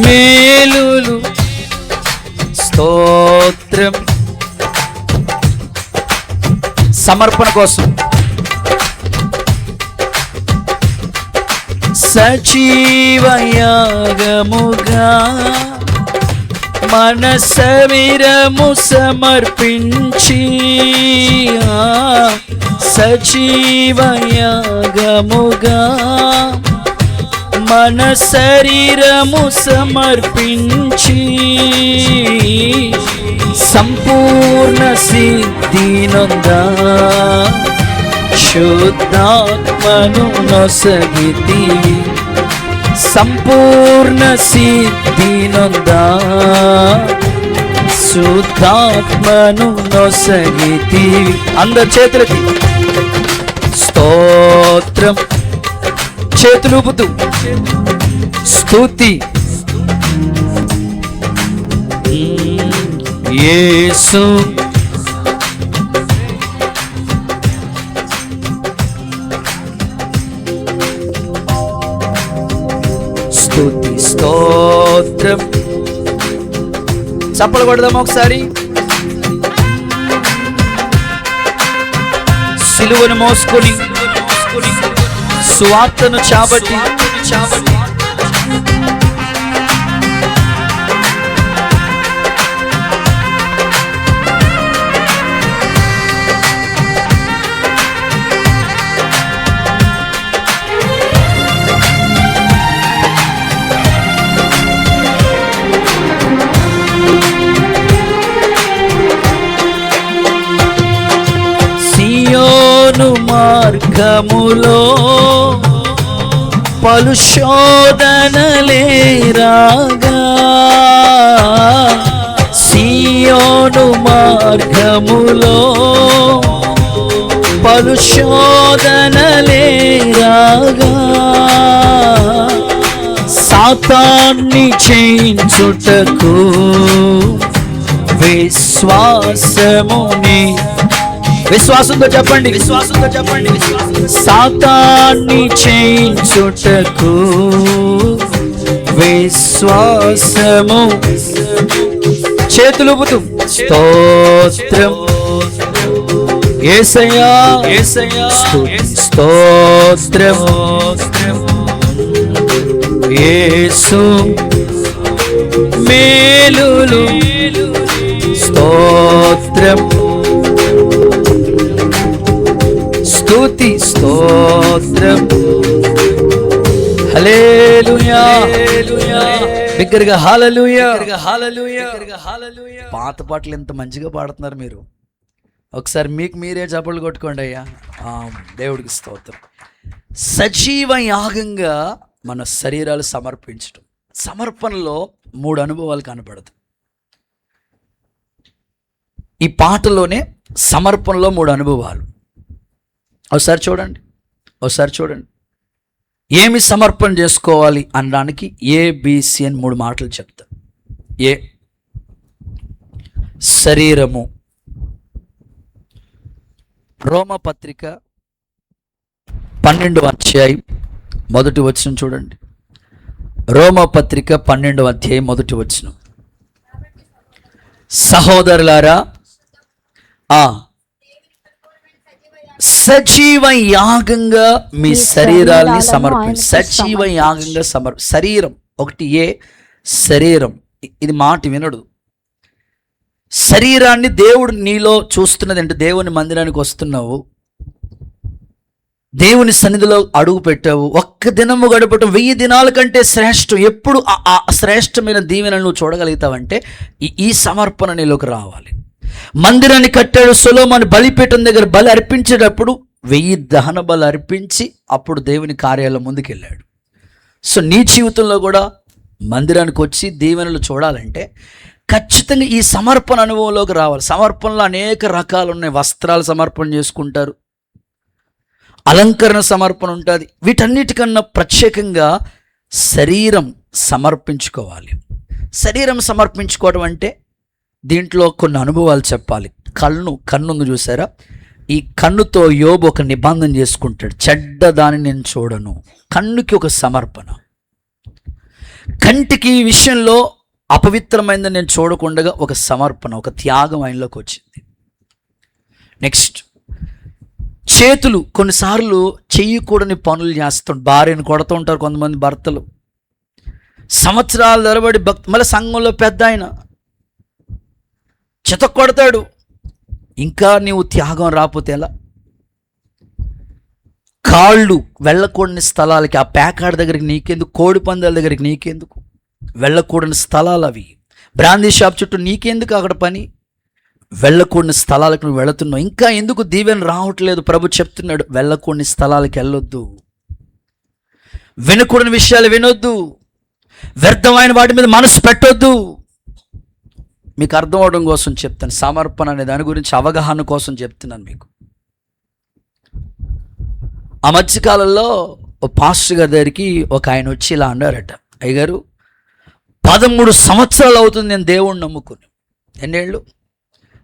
మేలులు, స్తోత్రం. సమర్పణ కోసం సజీవయాగముగా మన శరీరము సమర్పించి, సజీవయాగముగా మన శరీరము సమర్పించి, సంపూర్ణ సిద్ధినొందా శుద్ధాత్మను నొసగితి. సంపూర్ణ సిద్ధినొందా శుద్ధాత్మను నొసగితి. అందరు చేతులకి స్తోత్రం, చేతులుపుతూ స్తుతి. యేసు స్తుతి, స్తోత్రం. చప్పలు కొడదామా ఒకసారి. సిలువను మోసుకొని సువార్తను చాబట్టి మార్గములో పలు శోధనలే రాగా, సియోను మార్గములో పలు శోధనలే రాగా, సాతాన్ని జయించుటకు విశ్వాసముని, విశ్వాసంతో చెప్పండి, విశ్వాసంతో చెప్పండి, సాతాన్ని జయించుటకు విశ్వాసము. చేతులు ఊపుతూ స్తోత్రం యేసయ్యా, స్తోత్రం యేసు, మేలులు స్తోత్రం, స్తుతి స్తోత్రం, హల్లెలూయా, బిగ్గరగా హల్లెలూయా, హల్లెలూయా. పాత పాటలు ఎంత మంచిగా పాడుతున్నారు మీరు. ఒకసారి మీకు మీరే చప్పట్లు కొట్టుకోండి అయ్యా. దేవుడికి స్తోత్రం. సజీవ యాగంగా మన శరీరాలు సమర్పించడం. సమర్పణలో 3 అనుభవాలు కనపడదు. ఈ పాటలోనే సమర్పణలో 3 అనుభవాలు. ఒకసారి చూడండి, ఒకసారి చూడండి. ఏమి సమర్పణ చేసుకోవాలి అనడానికి ఏబిసి అని 3 మాటలు చెప్తా. ఏ, శరీరము. రోమపత్రిక 12వ అధ్యాయం 1వ వచనం చూడండి. రోమపత్రిక 12వ అధ్యాయం 1వ వచనం. సహోదరులారా, సజీవ యాగంగా మీ శరీరాల్ని సమర్పించండి. సజీవ యాగంగా శరీరం ఒకటి. శరీరం, ఇది మాట వినడు. శరీరాన్ని దేవుడు నీలో చూస్తున్నది అంటే, దేవుని మందిరానికి వస్తున్నావు, దేవుని సన్నిధిలో అడుగు పెట్టావు, ఒక్క దినము గడపటం 1000 దినాల కంటే శ్రేష్టం. ఎప్పుడు ఆ శ్రేష్టమైన దీవెనను నువ్వు చూడగలుగుతావంటే ఈ సమర్పణ నీలోకి రావాలి. మందిరాన్ని కట్టాడు సొలొమోను, బలిపీఠం దగ్గర బలి అర్పించేటప్పుడు 1000 దహన బలి అర్పించి అప్పుడు దేవుని కార్యాలయం ముందుకెళ్ళాడు. సో నీ జీవితంలో కూడా మందిరానికి వచ్చి దీవెనలు చూడాలంటే ఖచ్చితంగా ఈ సమర్పణ అనుభవంలోకి రావాలి. సమర్పణలో అనేక రకాలు ఉన్నాయి. వస్త్రాలు సమర్పణ చేసుకుంటారు, అలంకరణ సమర్పణ ఉంటుంది. వీటన్నిటికన్నా ప్రత్యేకంగా శరీరం సమర్పించుకోవాలి. శరీరం సమర్పించుకోవడం అంటే దీంట్లో కొన్ని అనుభవాలు చెప్పాలి. కన్నుంది చూసారా, ఈ కన్నుతో యోబు ఒక నిబంధన చేసుకుంటాడు, చెడ్డ దాన్ని నేను చూడను. కన్నుకి ఒక సమర్పణ. కంటికి ఈ విషయంలో అపవిత్రమైందని నేను చూడకుండా ఒక సమర్పణ, ఒక త్యాగం ఆయనలోకి వచ్చింది. నెక్స్ట్, చేతులు కొన్నిసార్లు చెయ్యకూడని పనులు చేస్తుంటారు. భార్యను కొడుతూ ఉంటారు కొంతమంది భర్తలు, సంవత్సరాల తరబడి మళ్ళీ సంఘంలో పెద్ద ఆయన చితక్ కొడతాడు. ఇంకా నీవు త్యాగం రాకపోతే ఎలా? కాళ్ళు వెళ్ళకూడని స్థలాలకి, ఆ పేకాడ దగ్గరికి నీకెందుకు, కోడి పందాల దగ్గరికి నీకెందుకు, వెళ్ళకూడని స్థలాలు అవి. బ్రాందీ షాప్ చుట్టూ నీకెందుకు అక్కడ పని? వెళ్ళకూడని స్థలాలకు నువ్వు వెళుతున్నావు. ఇంకా ఎందుకు దీవెన రావట్లేదు? ప్రభు చెప్తున్నాడు, వెళ్ళకూడని స్థలాలకు వెళ్ళొద్దు, వినకూడని విషయాలు వినొద్దు, వ్యర్థమైన వాటి మీద మనసు పెట్టొద్దు. మీకు అర్థం అవడం కోసం చెప్తాను. సమర్పణ అనే దాని గురించి అవగాహన కోసం చెప్తున్నాను మీకు. ఆ మధ్యకాలంలో ఒక పాస్టర్ గారి దగ్గరికి ఒక ఆయన వచ్చి ఇలా అన్నారట, అయ్యగారు 13 సంవత్సరాలు అవుతుంది నేను దేవుణ్ణి నమ్ముకుని. ఎన్నేళ్ళు?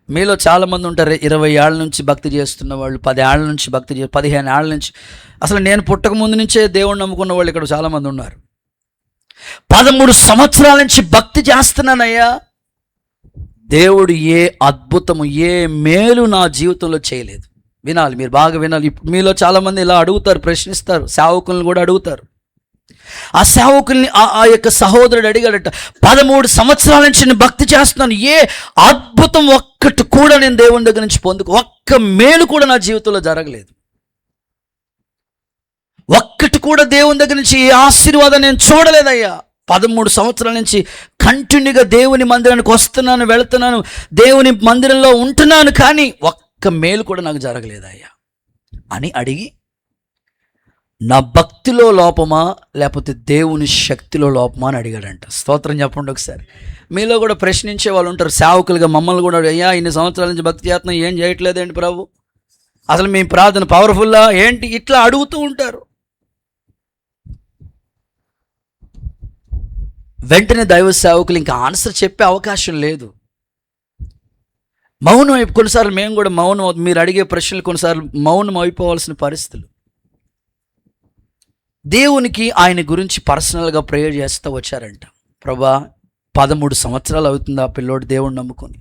మీలో చాలామంది ఉంటారు 20 ఏళ్ళ నుంచి భక్తి చేస్తున్న వాళ్ళు, 10 ఏళ్ళ నుంచి భక్తి 15 ఏళ్ళ నుంచి, అసలు నేను పుట్టక ముందు నుంచే దేవుణ్ణి నమ్ముకున్న వాళ్ళు ఇక్కడ చాలామంది ఉన్నారు. 13 సంవత్సరాల నుంచి భక్తి చేస్తున్నానయ్యా, దేవుడు ఏ అద్భుతము ఏ మేలు నా జీవితంలో చేయలేదు. వినాలి, మీరు బాగా వినాలి. మీలో చాలామంది ఇలా అడుగుతారు, ప్రశ్నిస్తారు, సేవకులను కూడా అడుగుతారు. ఆ సేవకుల్ని ఆ యొక్క సహోదరుడు అడిగాడట, 13 సంవత్సరాల నుంచి నేను భక్తి చేస్తున్నాను, ఏ అద్భుతం ఒక్కటి కూడా నేను దేవుని దగ్గర నుంచి ఒక్క మేలు కూడా నా జీవితంలో జరగలేదు, ఒక్కటి కూడా దేవుని దగ్గర నుంచి ఏ ఆశీర్వాదం నేను చూడలేదయ్యా. 13 సంవత్సరాల నుంచి కంటిన్యూగా దేవుని మందిరానికి వస్తున్నాను, వెళుతున్నాను, దేవుని మందిరంలో ఉంటున్నాను, కానీ ఒక్క మేలు కూడా నాకు జరగలేదయ్యా అని అడిగి నా భక్తిలో లోపమా లేకపోతే దేవుని శక్తిలో లోపమా అని అడిగాడంట. స్తోత్రం చెప్పండి ఒకసారి. మీలో కూడా ప్రశ్నించే వాళ్ళు ఉంటారు, సేవకులుగా మమ్మల్ని కూడా, అయ్యా ఇన్ని సంవత్సరాల నుంచి భక్తి చేస్తున్నాం, ఏం చేయట్లేదేంటి ప్రభు, అసలు మీ ప్రార్థన పవర్ఫుల్లా ఏంటి, ఇట్లా అడుగుతూ ఉంటారు. వెంటనే దైవ సేవకులు ఇంకా ఆన్సర్ చెప్పే అవకాశం లేదు. మౌనం అయిపో, కొన్నిసార్లు మేము కూడా మౌనం, మీరు అడిగే ప్రశ్నలు కొన్నిసార్లు మౌనం అయిపోవాల్సిన పరిస్థితులు. దేవునికి ఆయన గురించి పర్సనల్గా ప్రేయర్ చేస్తూ వచ్చారంట. ప్రభా 13 సంవత్సరాలు అవుతుంది ఆ పిల్లోడు దేవుడిని నమ్ముకొని,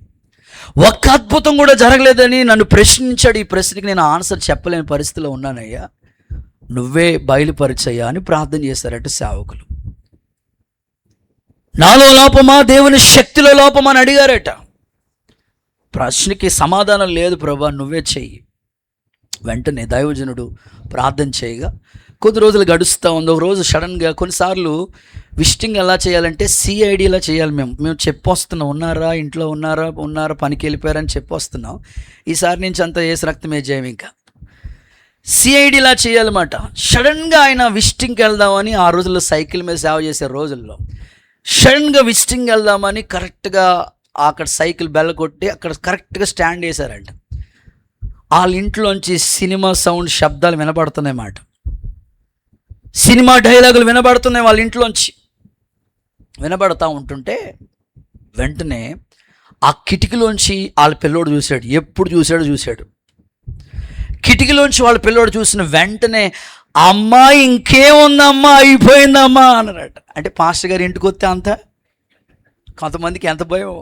ఒక్క అద్భుతం కూడా జరగలేదని నన్ను ప్రశ్నించాడు. ఈ ప్రశ్నకి నేను ఆన్సర్ చెప్పలేని పరిస్థితిలో ఉన్నానయ్యా, నువ్వే బయలుపరిచయ్యా అని ప్రార్థన చేశారట సేవకులు. నాలో లోపమా దేవుని శక్తిలో లోపమా అని అడిగారట. ప్రశ్నకి సమాధానం లేదు ప్రభా, నువ్వే చెయ్యి. వెంటనే దైవజనుడు ప్రార్థన చేయగా కొద్ది రోజులు గడుస్తూ ఉంది. ఒక రోజు సడన్గా, కొన్నిసార్లు విజిటింగ్ ఎలా చేయాలంటే సిఐడిలా చేయాలి. మేము చెప్పొస్తున్నాం, ఇంట్లో ఉన్నారా పనికి వెళ్ళిపోయారని చెప్పొస్తున్నాం. ఈసారి నుంచి అంతా ఏసు రక్తమే జయం. ఇంకా సిఐడిలా చేయాలన్నమాట. సడన్గా ఆయన విజిటింగ్కి వెళ్దామని, ఆ రోజుల్లో సైకిల్ మీద సేవ చేసే రోజుల్లో సడన్గా విజిటింగ్ వెళ్దామని కరెక్ట్గా అక్కడ సైకిల్ బెల్ల కొట్టి అక్కడ కరెక్ట్గా స్టాండ్ వేశారంట. వాళ్ళ ఇంట్లోంచి సినిమా సౌండ్ శబ్దాలు వినపడుతున్నాయన్నమాట. సినిమా డైలాగులు వినబడుతున్నాయి వాళ్ళ ఇంట్లోంచి. వినబడతా ఉంటుంటే వెంటనే ఆ కిటికీలోంచి వాళ్ళ పిల్లోడు చూశాడు. ఎప్పుడు చూశాడు. కిటికీలోంచి వాళ్ళ పిల్లోడు చూసిన వెంటనే, అమ్మా ఇంకేముందమ్మా, అయిపోయిందమ్మా అన్నారట. అంటే పాస్టర్ గారు ఇంటికి వస్తే అంత, కొంతమందికి ఎంత భయం.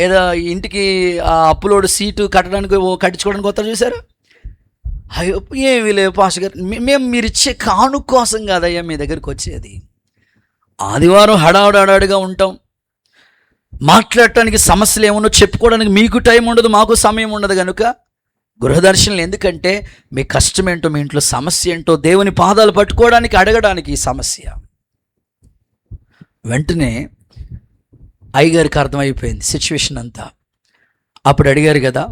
ఏదో ఇంటికి ఆ అప్పులోడు సీటు కట్టించుకోవడానికి వస్తారు చూసారు. అయ్యో ఏమీ లేవు పాస్టర్ గారు, మేము మీరు ఇచ్చే కాను కోసం కాదయ్యా మీ దగ్గరికి వచ్చేది. ఆదివారం హడావుడిగా ఉంటాం, మాట్లాడటానికి సమస్యలు ఏమన్నా చెప్పుకోవడానికి మీకు టైం ఉండదు, మాకు సమయం ఉండదు. కనుక గృహదర్శనలు ఎందుకంటే మీ కష్టం ఏంటో, మీ ఇంట్లో సమస్య ఏంటో దేవుని పాదాలు పట్టుకోవడానికి, అడగడానికి ఈ సమస్య. వెంటనే అయ్యగారికి అర్థమైపోయింది సిచ్యువేషన్ అంతా. అప్పుడు అడిగారు కదా,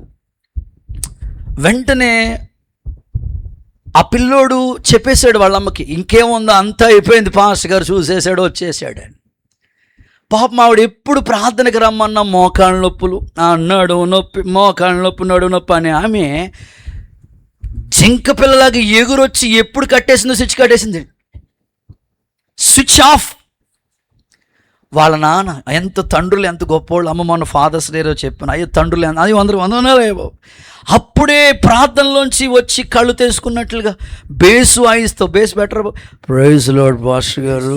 వెంటనే ఆ పిల్లోడు చెప్పేశాడు వాళ్ళ అమ్మకి, ఇంకేముందో అంతా అయిపోయింది, పాస్టర్ గారు చూసేసాడు వచ్చేసాడు అని. పాపం ఆవిడ ఎప్పుడు ప్రార్థనకు రమ్మన్నా మోకాళ్ళ నొప్పులు, నడుము నొప్పి, మోకాళ్ళ నొప్పి, నడుము నొప్పి అని ఆమె జింక పిల్లలాగా ఎగురొచ్చి ఎప్పుడు కట్టేసిందో స్విచ్ కట్టేసింది, స్విచ్ ఆఫ్. వాళ్ళ నాన్న ఎంత తండ్రులు ఎంత గొప్పవాళ్ళు. అమ్మ మన ఫాదర్స్ డేలో చెప్పాను, అయ్యో తండ్రులు అది వందనాలు. అప్పుడే ప్రార్థనలోంచి వచ్చి కళ్ళు తీసుకున్నట్లుగా బేసు వాయిస్తావు, bass better, praise Lord pastor గారు,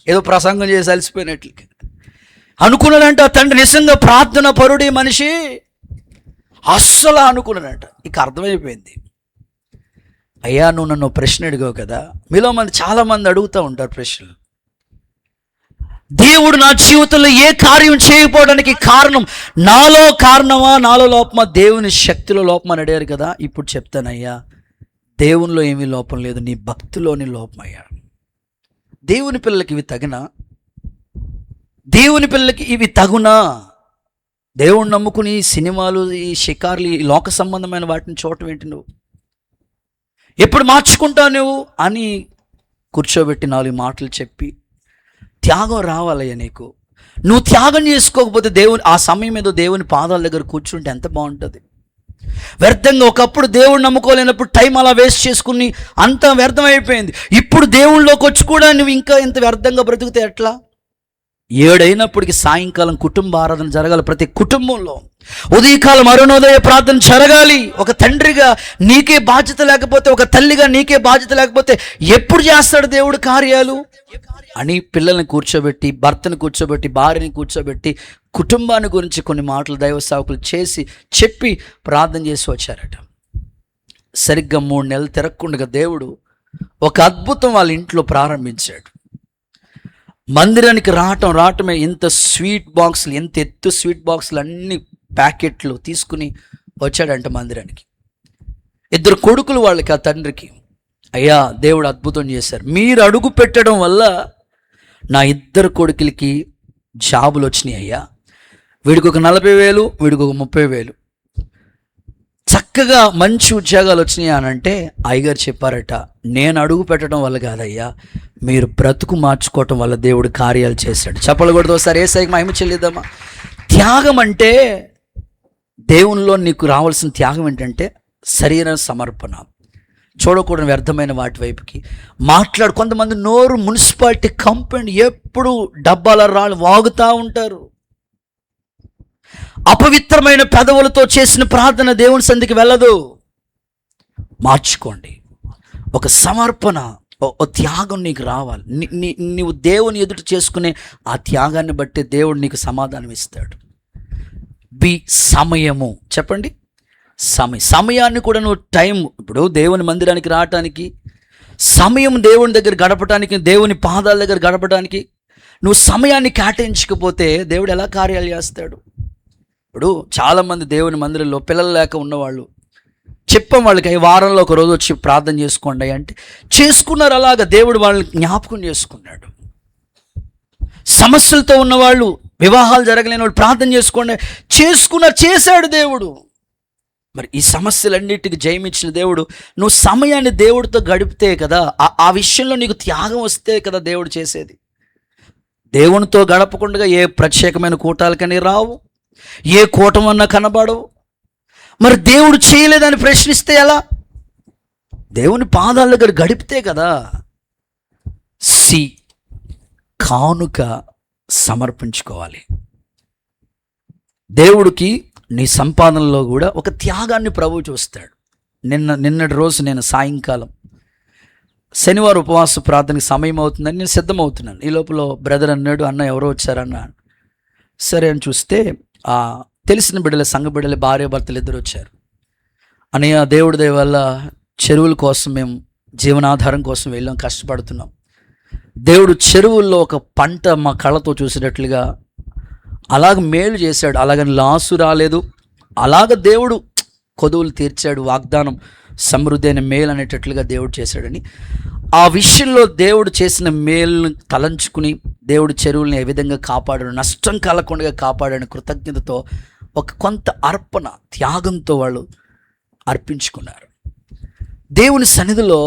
ఏదో ప్రసంగం చేసి అలసిపోయినట్లు అనుకున్నాడంట. ఆ తండ్రి నిజంగా ప్రార్థన పరుడి మనిషి అస్సలు అనుకున్నాడంట. ఇక అర్థమైపోయింది, అయ్యా నువ్వు నన్ను ప్రశ్న అడిగావు కదా. మీలో చాలామంది అడుగుతూ ఉంటారు ప్రశ్నలు, దేవుడు నా జీవితంలో ఏ కార్యం చేయకపోవడానికి కారణం నాలో కారణమా, నాలో లోపమా, దేవుని శక్తిలో లోపమా అని అడిగారు కదా. ఇప్పుడు చెప్తానయ్యా, దేవునిలో ఏమీ లోపం లేదు, నీ భక్తిలోని లోపమయ్యా. దేవుని పిల్లలకి ఇవి తగినా? దేవుని పిల్లలకి ఇవి తగునా? దేవుణ్ణి నమ్ముకుని సినిమాలు, ఈ షికార్లు, ఈ లోక సంబంధమైన వాటిని చూడటం ఏంటి? నువ్వు ఎప్పుడు మార్చుకుంటావు నువ్వు అని కూర్చోబెట్టి 4 మాటలు చెప్పి, త్యాగం రావాలయ్యా నీకు. నువ్వు త్యాగం చేసుకోకపోతే దేవుని ఆ సమయం ఏదో దేవుని పాదాల దగ్గర కూర్చుంటే ఎంత బాగుంటుంది. వ్యర్థంగా ఒకప్పుడు దేవుడు నమ్ముకోలేనప్పుడు టైం అలా వేస్ట్ చేసుకుని అంత వ్యర్థమైపోయింది. ఇప్పుడు దేవుళ్ళలోకి వచ్చి కూడా నువ్వు ఇంకా ఇంత వ్యర్థంగా బ్రతుకుతే ఎట్లా? 7 అయినప్పటికీ సాయంకాలం కుటుంబ ఆరాధన జరగాలి. ప్రతి కుటుంబంలో ఉదయకాలం అరుణోదయ ప్రార్థన జరగాలి. ఒక తండ్రిగా నీకే బాధ్యత లేకపోతే, ఒక తల్లిగా నీకే బాధ్యత లేకపోతే ఎప్పుడు చేస్తాడు దేవుడు కార్యాలు అని పిల్లల్ని కూర్చోబెట్టి, భర్తను కూర్చోబెట్టి, భార్యని కూర్చోబెట్టి, కుటుంబాన్ని గురించి కొన్ని మాటలు దైవ సేవకులు చెప్పి ప్రార్థన చేసి వచ్చారట. సరిగ్గా 3 నెలలు తిరగకుండా దేవుడు ఒక అద్భుతం వాళ్ళ ఇంట్లో ప్రారంభించాడు. మందిరానికి రావటమే ఇంత స్వీట్ బాక్సులు, ఎంత ఎత్తు స్వీట్ బాక్సులు అన్ని ప్యాకెట్లు తీసుకుని వచ్చాడంట మందిరానికి. 2 కొడుకులు వాళ్ళకి, ఆ తండ్రికి. అయ్యా దేవుడు అద్భుతం చేశారు, మీరు అడుగు పెట్టడం వల్ల నా 2 కొడుకులకి జాబులు వచ్చినాయి అయ్యా. వీడికి ఒక 40,000, వీడికి ఒక 30,000. చక్కగా మంచి ఉద్యోగాలు వచ్చినాయి అని అంటే అయ్యగారు చెప్పారట, నేను అడుగు పెట్టడం వల్ల కాదయ్యా, మీరు బ్రతుకు మార్చుకోవటం వల్ల దేవుడు కార్యాలు చేశాడు. చెప్పకూడదు ఒకసారి ఏసైకి మహిమ చెల్లిద్దామా? త్యాగం అంటే, దేవునిలో నీకు రావాల్సిన త్యాగం ఏంటంటే శరీర సమర్పణ, చూడకూడని వ్యర్థమైన వాటి వైపుకి కొంతమంది నోరు మున్సిపాలిటీ కంపెనీ ఎప్పుడు డబ్బాల రాళ్ళు వాగుతూ ఉంటారు. అపవిత్రమైన పెదవులతో చేసిన ప్రార్థన దేవుని సంధికి వెళ్ళదు. మార్చుకోండి. ఒక సమర్పణ, ఓ త్యాగం నీకు రావాలి. నీవు దేవుని ఎదుట చేసుకునే ఆ త్యాగాన్ని బట్టి దేవుడు నీకు సమాధానం ఇస్తాడు. సమయము, చెప్పండి, సమయాన్ని కూడా నువ్వు ఇప్పుడు దేవుని మందిరానికి రావటానికి సమయం, దేవుని దగ్గర గడపటానికి, దేవుని పాదాల దగ్గర గడపటానికి నువ్వు సమయాన్ని కేటాయించకపోతే దేవుడు ఎలా కార్యాలు చేస్తాడు? ఇప్పుడు చాలామంది దేవుని మందిరంలో పిల్లలు లేక ఉన్నవాళ్ళు చెప్పాం వాళ్ళకి, వారంలో ఒక రోజు వచ్చి ప్రార్థన చేసుకోండి అంటే చేసుకున్నారు. అలాగా దేవుడు వాళ్ళని జ్ఞాపకం చేసుకున్నాడు. సమస్యలతో ఉన్నవాళ్ళు, వివాహాలు జరగలేని వాళ్ళు ప్రార్థన చేసుకోండి చేశాడు దేవుడు. మరి ఈ సమస్యలన్నిటికీ జయమిచ్చిన దేవుడు, నువ్వు సమయాన్ని దేవుడితో గడిపితే కదా, ఆ విషయంలో నీకు త్యాగం వస్తే కదా దేవుడు చేసేది. దేవునితో గడపకుండా ఏ ప్రత్యేకమైన కూటాలకని రావు, ఏ కూటమన్నా కనబడవు. మరి దేవుడు చేయలేదని ప్రశ్నిస్తే ఎలా? దేవుని పాదాల దగ్గర గడిపితే కదా. కానుక సమర్పించుకోవాలి. దేవుడికి నీ సంపాదనలో కూడా ఒక త్యాగాన్ని ప్రభువు చూస్తాడు. నిన్నటి రోజు నేను సాయంకాలం శనివారం ఉపవాస ప్రార్థనకి సమయం అవుతుందని నేను సిద్ధమవుతున్నాను. ఈ లోపల బ్రదర్ అన్నాడు, అన్న ఎవరో వచ్చారన్న. సరే అని చూస్తే తెలిసిన బిడ్డలే, సంఘ బిడ్డలే, భార్య భర్తలు ఇద్దరు వచ్చారు. అన్నయ్య, దేవుడి దయ వల్ల చెరువుల కోసం మేము జీవనాధారం కోసం వెళ్ళాం, కష్టపడుతున్నాం. దేవుడు చెరువుల్లో ఒక పంట మా కళ్ళతో చూసేటట్లుగా అలాగ మేలు చేశాడు. అలాగని లాసు రాలేదు. అలాగ దేవుడు కొదువులు తీర్చాడు. వాగ్దానం సమృద్ధి అయిన మేలు అనేటట్లుగా దేవుడు చేశాడని ఆ విషయంలో దేవుడు చేసిన మేలును తలంచుకుని దేవుడు చెరువుల్ని ఏ విధంగా కాపాడాడు, నష్టం కలగకుండా కాపాడని కృతజ్ఞతతో ఒక కొంత అర్పణ, త్యాగంతో వాళ్ళు అర్పించుకున్నారు. దేవుని సన్నిధిలో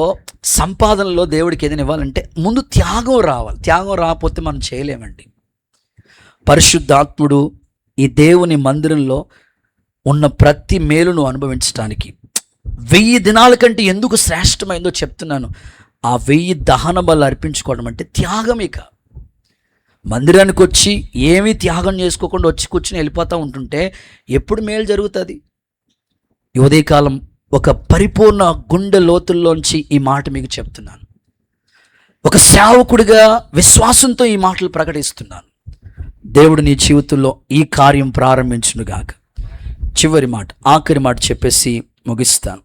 సంపాదనలో దేవుడికి ఏదైనా ఇవ్వాలంటే ముందు త్యాగం రావాలి. త్యాగం రాకపోతే మనం చేయలేమండి. పరిశుద్ధాత్ముడు ఈ దేవుని మందిరంలో ఉన్న ప్రతి మేలును అనుభవించడానికి 1000 దినాల కంటే ఎందుకు శ్రేష్టమైందో చెప్తున్నాను. ఆ 1000 దహన బలు అర్పించుకోవడం అంటే త్యాగం. ఇక మందిరానికి వచ్చి ఏమీ త్యాగం చేసుకోకుండా వచ్చి కూర్చుని వెళ్ళిపోతూ ఉంటుంటే ఎప్పుడు మేలు జరుగుతుంది? ఈ ఉదయకాలం ఒక పరిపూర్ణ గుండె లోతుల్లోంచి ఈ మాట మీకు చెప్తున్నాను. ఒక సేవకుడిగా విశ్వాసంతో ఈ మాటలు ప్రకటిస్తున్నాను. దేవుడు నీ జీవితంలో ఈ కార్యం ప్రారంభించునుగాక. చివరి మాట, ఆఖరి మాట చెప్పేసి ముగిస్తాను.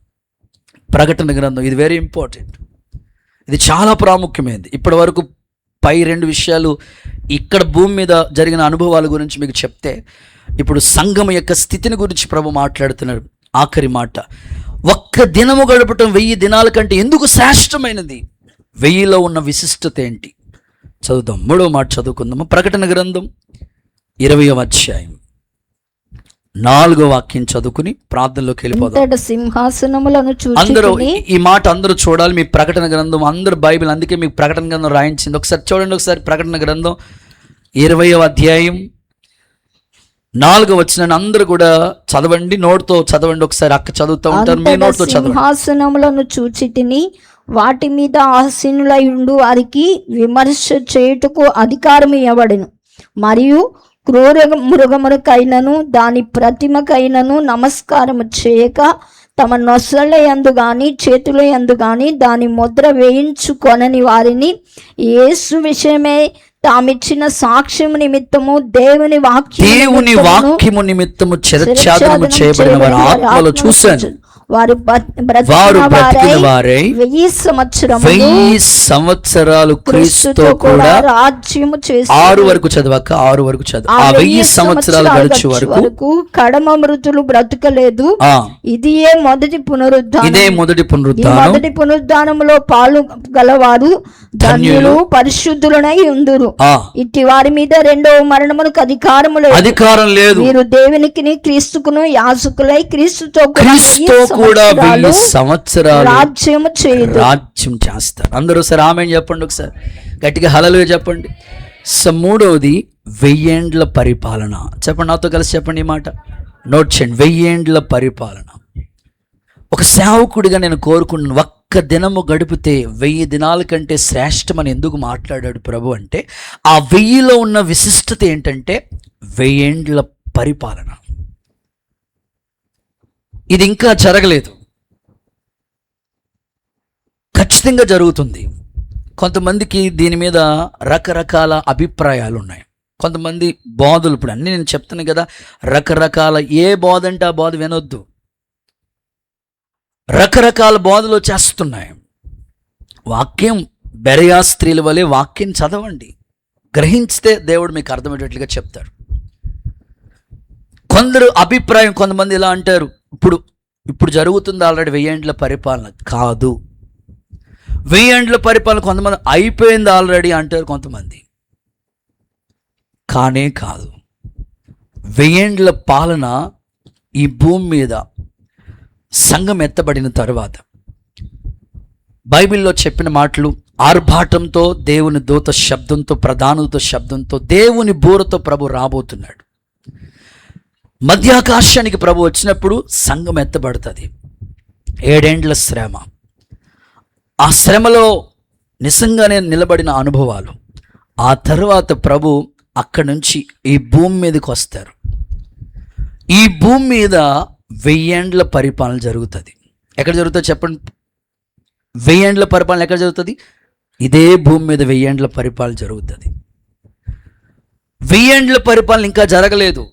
ప్రకటన గ్రంథం, ఇది వెరీ ఇంపార్టెంట్, ఇది చాలా ప్రాముఖ్యమైనది. ఇప్పటి వరకు పై 2 విషయాలు ఇక్కడ భూమి మీద జరిగిన అనుభవాల గురించి మీకు చెప్తే, ఇప్పుడు సంఘం యొక్క స్థితిని గురించి ప్రభు మాట్లాడుతున్నారు. ఆఖరి మాట, ఒక్క దినము గడపటం 1000 దినాల కంటే ఎందుకు శ్రేష్టమైనది? 1000లో ఉన్న విశిష్టత ఏంటి? చదువుదాం. 3వ మాట చదువుకుందాము. ప్రకటన గ్రంథం 20వ అధ్యాయం 4వ వాక్యం చదువుకుని ప్రార్థనలోకి వెళ్ళిపోదాం. సింహాసనములను అందరూ ఈ మాట అందరూ చూడాలి. మీ ప్రకటన గ్రంథం అందరూ బైబిల్, అందుకే మీకు ప్రకటన గ్రంథం రాయించింది. ఒకసారి చూడండి. ఒకసారి ప్రకటన గ్రంథం 20వ అధ్యాయం 4వ వచనాన్ని అందరూ కూడా చదవండి, నోట్తో చదవండి. ఒకసారి అక్క చదువుతూ ఉంటారు, మీ నోట్తో చదవండి. సింహాసనములను చూచితిని, వాటి మీద ఆసీనులై ఉండు వారికి విమర్శ చేయుటకు అధికారం ఇవ్వబడెను. మరియు క్రూర మృగములకైనను దాని ప్రతిమకైనను నమస్కారము చేయక తమ నొసల యందు గాని చేతుల యందు గాని దాని ముద్ర వేయించుకొనని వారిని యేసు విషయమే తామిచ్చిన సాక్ష్యము నిమిత్తము దేవుని వాక్యము నిమిత్తము చెరచాదనము చేయబడిన వారి ఆత్మలో చూశాను. వారు బ్రతికిన వారై 1000 సంవత్సరాలు క్రీస్తుతో కూడా రాజ్యము చేసి 6 వరకు చదవక 6 వరకు చదువు. ఆ 1000 సంవత్సరాలు గడిచే వరకు కడమ మృతులు బ్రతకలేదు. ఇదే మొదటి పునరుద్ధానములో పాలు గలవారు ధన్యులు పరిశుద్ధులనై ఉందురు. ఇట్టి వారి మీద రెండవ మరణమునకు అధికారము లేదు. అధికారం లేదు. మీరు దేవునికి క్రీస్తుకును యాజకులై క్రీస్తుతో కూడా 1000 సంవత్సరాలు రాజ్యము చేయదు. రాజ్యం చేస్తారు. అందరూ సరే ఆమేన్ చెప్పండి, ఒకసారి గట్టిగా హల్లెలూయా చెప్పండి. సో మూడవది 1000 ఏండ్ల పరిపాలన. చెప్పండి, నాతో కలిసి చెప్పండి ఈ మాట, నోట్ చేయండి. 1000 ఏండ్ల పరిపాలన. ఒక సేవకుడిగా నేను కోరుకున్నాను, ఒక్క దినము గడిపితే 1000 దినాల కంటే శ్రేష్టమని ఎందుకు మాట్లాడాడు ప్రభు అంటే, ఆ 1000లో ఉన్న విశిష్టత ఏంటంటే 1000 ఏండ్ల పరిపాలన. ఇది ఇంకా జరగలేదు, ఖచ్చితంగా జరుగుతుంది. కొంతమందికి దీని మీద రకరకాల అభిప్రాయాలు ఉన్నాయి. కొంతమంది బోధలు, ఇప్పుడు అన్నీ నేను చెప్తాను కదా, రకరకాల ఏ బోధ అంటే ఆ బోధ వినొద్దు. రకరకాల బోధలు చేస్తున్నాయి. వాక్యం బెరయా స్త్రీల వలె వాక్యం చదవండి, గ్రహించితే దేవుడు మీకు అర్థమయ్యేటట్లుగా చెప్తాడు. కొందరు అభిప్రాయం, కొంతమంది ఇలా అంటారు, ఇప్పుడు జరుగుతుంది ఆల్రెడీ 1000 ఏండ్ల పరిపాలన. కాదు, 1000 ఏండ్ల పరిపాలన కొంతమంది అయిపోయింది ఆల్రెడీ అంటారు కొంతమంది. కానే కాదు. 1000 ఏండ్ల పాలన ఈ భూమి మీద సంఘం ఎత్తబడిన తరువాత బైబిల్లో చెప్పిన మాటలు, ఆర్భాటంతో, దేవుని దూత శబ్దంతో, ప్రధానదూత శబ్దంతో, దేవుని బూరతో ప్రభు రాబోతున్నాడు. మధ్యాకాశానికి ప్రభు వచ్చినప్పుడు సంఘం ఎత్తబడుతుంది. 7 ఏండ్ల శ్రమ. ఆ శ్రమలో నిజంగానే నిలబడిన అనుభవాలు. ఆ తర్వాత ప్రభు అక్కడి నుంచి ఈ భూమి మీదకి వస్తారు. ఈ భూమి మీద 1000 ఏండ్ల పరిపాలన జరుగుతుంది. ఎక్కడ జరుగుతుంది చెప్పండి? 1000 ఏండ్ల పరిపాలన ఎక్కడ జరుగుతుంది? ఇదే భూమి మీద 1000 ఏండ్ల పరిపాలన జరుగుతుంది. 1000 ఏండ్ల పరిపాలన ఇంకా జరగలేదు.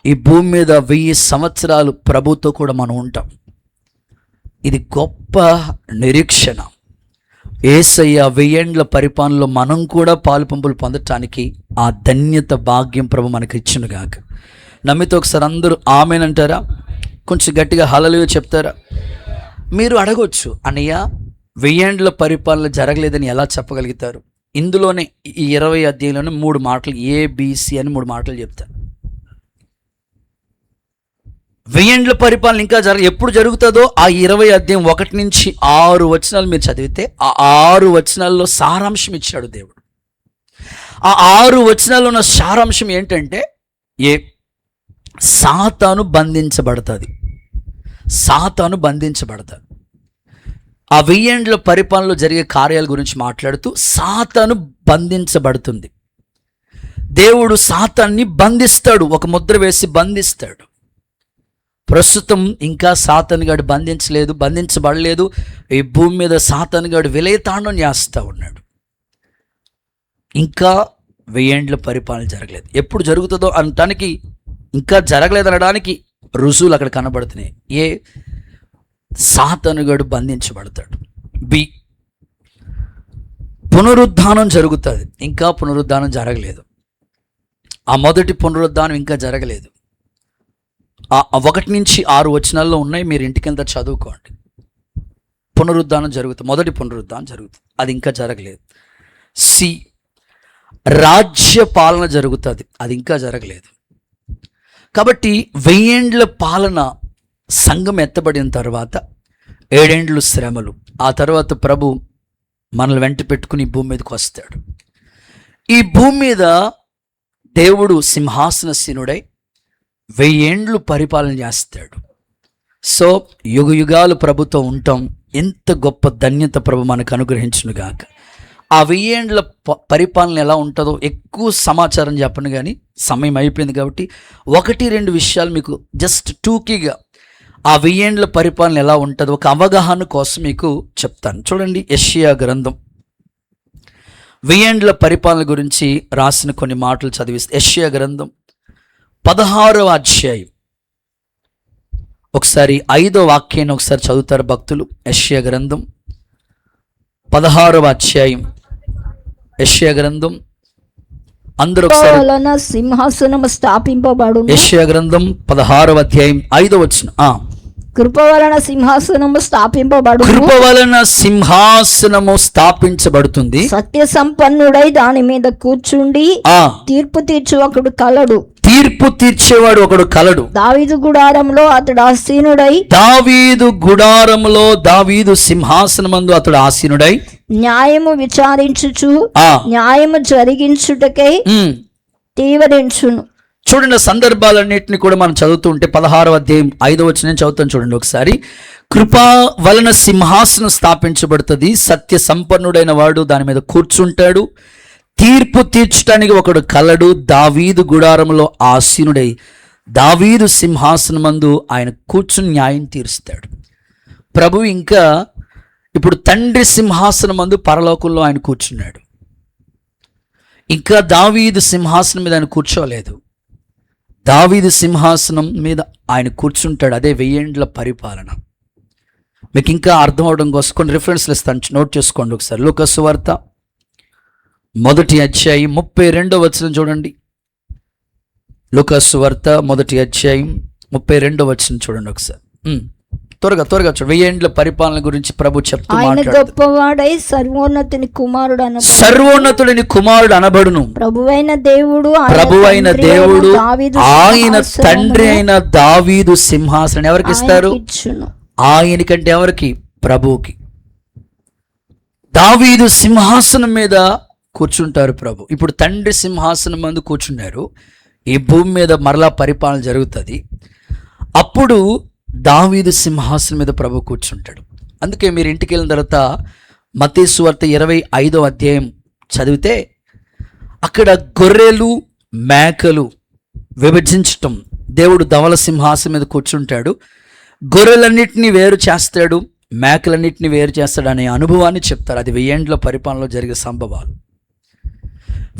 ఈ భూమి మీద 1000 సంవత్సరాలు ప్రభుతో కూడా మనం ఉంటాం. ఇది గొప్ప నిరీక్షణ. యేసయ్య 1000 ఏండ్ల పరిపాలనలో మనం కూడా పాలుపంపులు పొందటానికి ఆ ధన్యత భాగ్యం ప్రభు మనకి ఇచ్చునుగాక. నమ్మితే ఒకసారి అందరూ ఆమేన్ అంటారా? కొంచెం గట్టిగా హల్లెలూయా చెప్తారా? మీరు అడగొచ్చు, అన్నయ్య 1000 ఏండ్ల పరిపాలన జరగలేదని ఎలా చెప్పగలుగుతారు? ఇందులోనే ఈ 20 అధ్యాయంలోనే 3 మాటలు, ABC అని 3 మాటలు చెప్తారు. 1000 ఏండ్ల పరిపాలన ఇంకా ఎప్పుడు జరుగుతుందో ఆ 20 అధ్యాయం 1 నుంచి 6 వచనాలు మీరు చదివితే ఆ 6 వచనాల్లో సారాంశం ఇచ్చాడు దేవుడు. ఆ 6 వచనాల్లో ఉన్న సారాంశం ఏంటంటే, సాతాను బంధించబడుతుంది. సాతాను బంధించబడతాడు. ఆ 1000 ఏండ్ల పరిపాలనలో జరిగే కార్యాల గురించి మాట్లాడుతూ సాతాను బంధించబడుతుంది. దేవుడు సాతాన్ని బంధిస్తాడు, ఒక ముద్ర వేసి బంధిస్తాడు. ప్రస్తుతం ఇంకా సాతానుగాడు బంధించబడలేదు. ఈ భూమి మీద సాతానుగాడు విలయతాండం చేస్తూ ఉన్నాడు. ఇంకా 1000 ఏండ్ల పరిపాలన జరగలేదు. ఎప్పుడు జరుగుతుందో అనటానికి, ఇంకా జరగలేదు అనడానికి రుజువులు అక్కడ కనబడుతున్నాయి. సాతానుగాడు బంధించబడతాడు. పునరుద్ధానం జరుగుతుంది. ఇంకా పునరుద్ధానం జరగలేదు. ఆ మొదటి పునరుద్ధానం ఇంకా జరగలేదు. 1 నుంచి 6 వచనాల్లో ఉన్నాయి, మీరు ఇంటికెళ్తా చదువుకోండి. పునరుద్ధానం జరుగుతుంది, మొదటి పునరుద్ధానం జరుగుతుంది, అది ఇంకా జరగలేదు. రాజ్య పాలన జరుగుతుంది, అది ఇంకా జరగలేదు. కాబట్టి 1000 ఏండ్ల పాలన సంఘం ఎత్తబడిన తర్వాత 7 ఏండ్లు శ్రమలు. ఆ తర్వాత ప్రభు మనల్ని వెంట పెట్టుకుని ఈ భూమి మీదకి వస్తాడు. ఈ భూమి మీద దేవుడు సింహాసనశీనుడై 1000 ఏండ్లు పరిపాలన చేస్తాడు. సో యుగ యుగాలు ప్రభుతో ఉంటాం. ఎంత గొప్ప ధన్యత ప్రభు మనకు అనుగ్రహించునుగాక. ఆ 1000 ఏండ్ల పరిపాలన ఎలా ఉంటుందో ఎక్కువ సమాచారం చెప్పను, కానీ సమయం అయిపోయింది కాబట్టి 1-2 విషయాలు మీకు జస్ట్ టూకీగా ఆ 1000 ఏండ్ల పరిపాలన ఎలా ఉంటుందో ఒక అవగాహన కోసం మీకు చెప్తాను. చూడండి, యెషయా గ్రంథం 1000 ఏండ్ల పరిపాలన గురించి రాసిన కొన్ని మాటలు చదివిస్తే, యెషయా గ్రంథం 16వ అధ్యాయం ఒకసారి 5వ వాక్యాన్ని ఒకసారి చదువుతారు భక్తులు. యెషయా గ్రంథం 16వ అధ్యాయం. యెషయా గ్రంథం అందరూ ఒకసారి, సింహాసనం స్థాపింపబడు. యెషయా గ్రంథం 16వ అధ్యాయం 5వ వచనం. కృప వలన సింహాసనము స్థాపింపబడు. కృప వలన సింహాసనము స్థాపించబడుతుంది. సత్య సంపన్నుడై దాని మీద కూర్చుండి తీర్పు తీర్చు ఒకడు కలడు. తీర్పు తీర్చేవాడు ఒకడు కలడు. దావీదు గుడారంలో అతడు ఆసీనుడై, దావీదు గుడారములో దావీదు సింహాసనమందు అతడు ఆసీనుడై న్యాయము విచారించుచు న్యాయము జరిగించుటకై తీవరించును. చూడండి, సందర్భాలన్నింటినీ కూడా మనం చదువుతుంటే 16వ అధ్యాయం 5వ వచనం చదువుతాం చూడండి ఒకసారి. కృప వలన సింహాసనం స్థాపించబడుతుంది, సత్య సంపన్నుడైన వాడు దాని మీద కూర్చుంటాడు, తీర్పు తీర్చడానికి ఒకడు కలడు, దావీదు గుడారంలో ఆసీనుడై దావీదు సింహాసనమందు ఆయన కూర్చుని న్యాయం తీరుస్తాడు. ప్రభు ఇంకా ఇప్పుడు తండ్రి సింహాసనమందు పరలోకంలో ఆయన కూర్చున్నాడు. ఇంకా దావీదు సింహాసనం మీద ఆయన కూర్చోలేదు. దావీదు సింహాసనం మీద ఆయన కూర్చుంటాడు. అదే 1000 ఏండ్ల పరిపాలన. మీకు ఇంకా అర్థం అవడం కోసం కొన్ని రిఫరెన్స్లు ఇస్తాను, నోట్ చేసుకోండి ఒకసారి. లూకా సువార్త 1వ అధ్యాయం 32వ వచనం చూడండి. లూకా సువార్త 1వ అధ్యాయం 32వ వచనం చూడండి ఒకసారి. త్వరగా చూడండి. 1000 ఏండ్ల పరిపాలన గురించి ప్రభు చెప్తూ మాట్లాడుతూ, గొప్పవాడై సర్వోన్నతుని కుమారుడు అనబడును. ప్రభువైన దేవుడు ఆయన తండ్రి అయిన దావీదు సింహాసనం ఎవరికి ఇస్తారు? ఆయనకంటే ఎవరికి? ప్రభువుకి. దావీదు సింహాసనం మీద కూర్చుంటారు ప్రభు. ఇప్పుడు తండ్రి సింహాసనం మందు కూర్చున్నారు. ఈ భూమి మీద మరలా పరిపాలన జరుగుతుంది. అప్పుడు దావీదు సింహాసనం మీద ప్రభు కూర్చుంటాడు. అందుకే మీరు ఇంటికి వెళ్ళిన తర్వాత మత్తయి సువార్త 25వ అధ్యాయం చదివితే అక్కడ గొర్రెలు మేకలు విభజించటం, దేవుడు ధవల సింహాసనం మీద కూర్చుంటాడు, గొర్రెలన్నింటినీ వేరు చేస్తాడు, మేకలన్నింటినీ వేరు చేస్తాడు అనే అనుభవాన్ని చెప్తారు. అది 1000 ఏండ్ల పరిపాలనలో జరిగే సంభవాలు.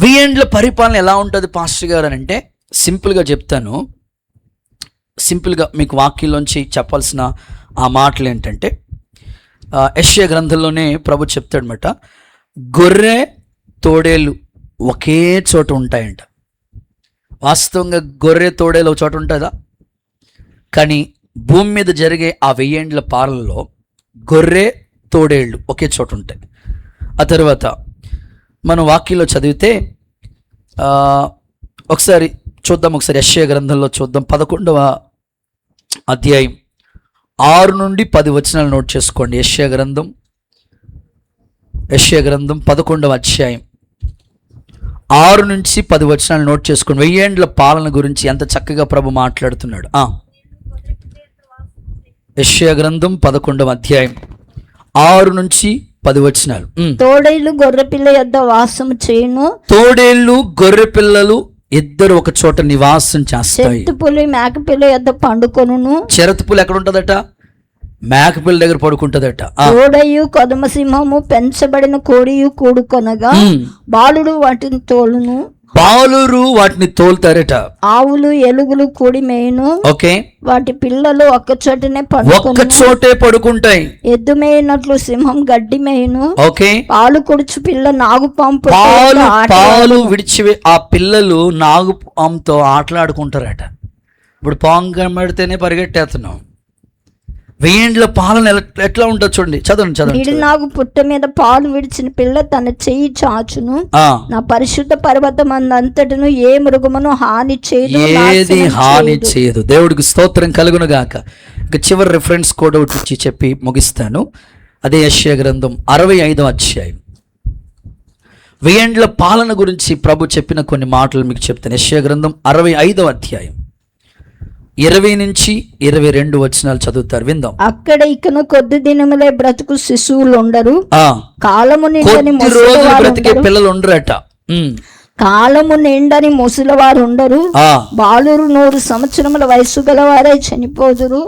1000 ఏండ్ల పరిపాలన ఎలా ఉంటుంది పాస్టర్ గారు అని అంటే సింపుల్గా చెప్తాను. సింపుల్గా మీకు వాక్యంలోంచి చెప్పాల్సిన ఆ మాటలు ఏంటంటే, యెషయా గ్రంథంలోనే ప్రభు చెప్తాడనమాట, గొర్రె తోడేళ్ళు ఒకే చోట ఉంటాయంట. వాస్తవంగా గొర్రె తోడేలు ఒక చోట ఉంటుందా? కానీ భూమి మీద జరిగే ఆ 1000 ఏండ్ల పాలనలో గొర్రె తోడేళ్ళు ఒకే చోట ఉంటాయి. ఆ తర్వాత మనం వాక్యంలో చదివితే ఒకసారి చూద్దాం, ఒకసారి యెషయా గ్రంథంలో చూద్దాం. 11వ అధ్యాయం 6 నుండి 10 వచనాలు నోట్ చేసుకోండి. యెషయా గ్రంథం 11వ అధ్యాయం 6 నుంచి 10 వచనాలు నోట్ చేసుకోండి. 1000 ఏండ్ల పాలన గురించి ఎంత చక్కగా ప్రభు మాట్లాడుతున్నాడు. యెషయా గ్రంథం 11వ అధ్యాయం 6 నుంచి 10 వచనాలు. తోడేళ్ళు గొర్రెపిల్ల యొద్ద వాసము చేయును. తోడేళ్ళు గొర్రె పిల్లలు ఇద్దరు ఒక చోట నివాసం చేస్తాయి. చెరతుపులి మేకపిల్ల యొద్ద పండుకొనును. చెరతుపులు ఎక్కడ ఉంటదట? మేకపిల్ల దగ్గర పడుకుంటదట. తోడయు కొదమ సింహము పెంచబడిన కోడియు కూడుకొనగా బాలుడు వాటిని తోలును. బాలురు వాటిని తోలుతారట. ఆవులు ఎలుగులు కూడి మేయును. ఓకే, వాటి పిల్లలు ఒక్క చోటే పడుకుంటాయి. ఎద్దు మేయినట్లు సింహం గడ్డి మేయును. ఓకే, పాలు కొడుచు పిల్ల నాగుపాము పాలు విడిచి ఆ పిల్లలు నాగుపాముతో ఆటలాడుకుంటారట. ఇప్పుడు పాము కనబడితేనే పరిగెట్టేస్తున్నాం. 1000 ఏండ్ల పాలన ఎట్లా ఉంటుంది చూడండి. చదవండి. నాకు పుట్ట మీద పాలు విడిచిన పిల్ల తన చెయ్యి చాచును. నా పరిశుద్ధ పర్వతం అంతటను ఏ మృగమును హాని చేయదు. దేవుడికి స్తోత్రం కలుగును గాక. ఇక చివరి రిఫరెన్స్ కోడ్ ఒకటి ఇచ్చి చెప్పి ముగిస్తాను. అదే యెషయా గ్రంథం 65వ అధ్యాయం 1000 ఏండ్ల పాలన గురించి ప్రభు చెప్పిన కొన్ని మాటలు మీకు చెప్తాను. యెషయా గ్రంథం 65వ అధ్యాయం 20 నుంచి 22 వచనాలు చదువుతారు, విందాం. అక్కడ ఇకను కొద్ది దినములే బ్రతుకు శిశువులు ఉండరు. కాలము నిండని బ్రతికే పిల్లలు ఉండరట. కాలము నిండని ముసలివారు ఉండరు. బాలురు 100 సంవత్సరముల వయసు గలవారై చనిపోదురు.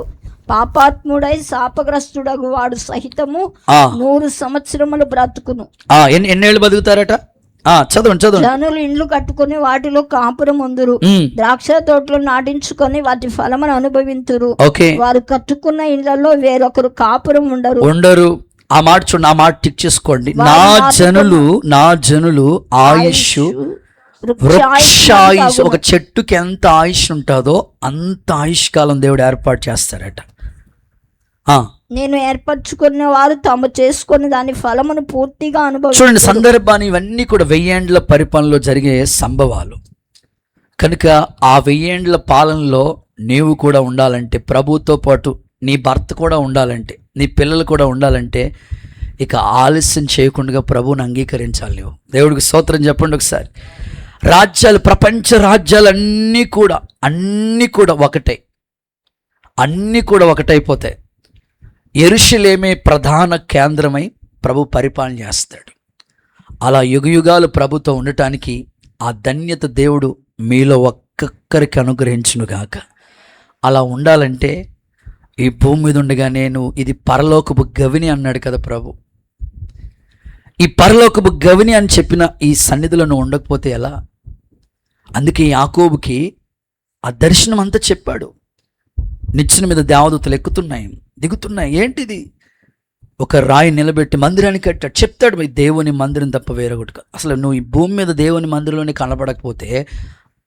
పాపాత్ముడై శాపగ్రస్తుడగు వాడు సహితము 100 సంవత్సరములు బ్రతుకును. ఎన్నేళ్ళు బతుకుతారట? చదవండి. జనులు ఇండ్లు కట్టుకుని వాటిలో కాపురం ఉందురు. ద్రాక్ష తోటలు నాటించుకొని వాటి ఫలమును అనుభవింతురు. వారు కట్టుకున్న ఇండ్లలో వేరొకరు కాపురం ఉండరు. ఆ మాట చూడండి, ఆ మాట టిక్ చేసుకోండి. నా జనులు ఆయుష్ వృక్షాయుష్, ఒక చెట్టుకి ఎంత ఆయుష్ ఉంటుందో అంత ఆయుష్ కాలం దేవుడు ఏర్పాటు చేస్తారట. నేను ఏర్పరచుకున్న వారు తాము చేసుకున్న దాని ఫలమును పూర్తిగా చూడండి, సందర్భాన్ని ఇవన్నీ కూడా 1000 ఏండ్ల పరిపాలనలో జరిగే సంభవాలు కనుక ఆ 1000 ఏండ్ల పాలనలో నీవు కూడా ఉండాలంటే, ప్రభుతో పాటు నీ భర్త కూడా ఉండాలంటే, నీ పిల్లలు కూడా ఉండాలంటే ఇక ఆలస్యం చేయకుండా ప్రభువుని అంగీకరించాలి నువ్వు. దేవుడికి స్తోత్రం చెప్పండి ఒకసారి. రాజ్యాలు, ప్రపంచ రాజ్యాలు అన్నీ కూడా ఒకటే, అన్నీ కూడా ఒకటైపోతాయి. యెరూషలేమే ప్రధాన కేంద్రమై ప్రభు పరిపాలన చేస్తాడు. అలా యుగయుగాలు ప్రభుతో ఉండటానికి ఆ ధన్యత దేవుడు మీలో ఒక్కొక్కరికి అనుగ్రహించునుగాక. అలా ఉండాలంటే ఈ భూమి మీద ఉండగా నేను ఇది పరలోకపు గవిని అన్నాడు కదా ప్రభు. ఈ పరలోకపు గవిని అని చెప్పిన ఈ సన్నిధిలో నువ్వు ఉండకపోతే ఎలా? అందుకే యాకోబుకి ఆ దర్శనం అంతా చెప్పాడు. నిచ్చెన మీద దేవదూతలు ఎక్కుతున్నాయి, దిగుతున్నాయి. ఏంటిది? ఒక రాయి నిలబెట్టి మందిరాన్ని కట్టాడు. చెప్తాడు, మీ దేవుని మందిరం తప్ప వేరొకటి కాదు. అసలు నువ్వు ఈ భూమి మీద దేవుని మందిరంలోనే కనబడకపోతే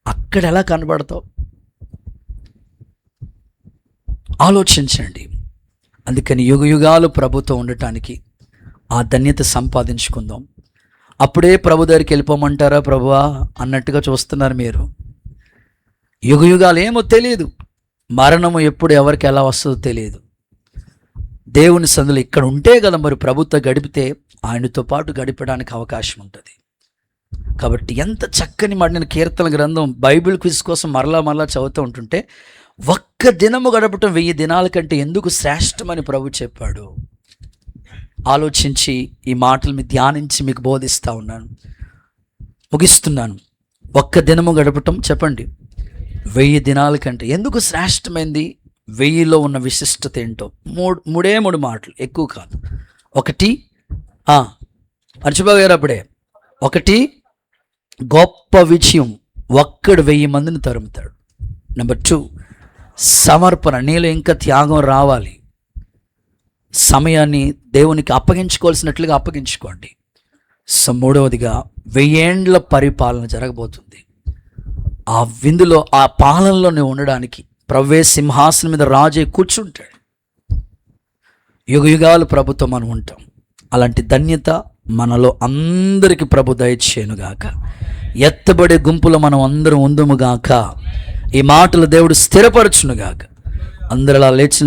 అక్కడ ఎలా కనబడతావు? ఆలోచించండి. అందుకని యుగయుగాలు ప్రభుతో ఉండటానికి ఆ ధన్యత సంపాదించుకుందాం. అప్పుడే ప్రభు దగ్గరికి వెళ్ళిపోమంటారా ప్రభువా అన్నట్టుగా చూస్తున్నారు మీరు. యుగయుగాలు ఏమో తెలియదు, మరణము ఎప్పుడు ఎవరికి ఎలా వస్తుందో తెలియదు. దేవుని సందులో ఇక్కడ ఉంటే కదా మరి ప్రభుత్వ గడిపితే ఆయనతో పాటు గడిపడానికి అవకాశం ఉంటుంది. కాబట్టి ఎంత చక్కని మాట. నేను కీర్తన గ్రంథం బైబిల్ క్విజ్ కోసం మరలా చదువుతూ ఉంటుంటే ఒక్క దినము గడపటం 1000 దినాల కంటే ఎందుకు శ్రేష్టమని ప్రభు చెప్పాడు. ఆలోచించి ఈ మాటలు మీ ధ్యానించి మీకు బోధిస్తూ ఉన్నాను, ముగిస్తున్నాను. ఒక్క దినము గడపటం చెప్పండి 1000 దినాల కంటే ఎందుకు శ్రేష్టమైంది? 1000లో ఉన్న విశిష్టత ఏంటో మూడే మాటలు, ఎక్కువ కాదు. ఒకటి మర్చిపోయారు అప్పుడే. ఒకటి, గొప్ప విజయం, ఒక్కడు 1000 మందిని తరుముతాడు. నెంబర్ 2, సమర్పణ, నీలో ఇంకా త్యాగం రావాలి. సమయాన్ని దేవునికి అప్పగించుకోవాల్సినట్లుగా అప్పగించుకోండి. సో మూడవదిగా 1000 ఏండ్ల పరిపాలన జరగబోతుంది. ఆ విందులో, ఆ పాలనలో నువ్వు ఉండడానికి ప్రభువే సింహాసనం మీద రాజే కూర్చుంటాడు. యుగయుగాలు ప్రభుతో మనం ఉంటాం. అలాంటి ధన్యత మనలో అందరికీ ప్రభు దయచేయునుగాక. ఎత్తబడే గుంపులో మనం అందరం ఉందుముగాక. ఈ మాటలు దేవుడు స్థిరపరచునుగాక. అందరిలా లేచి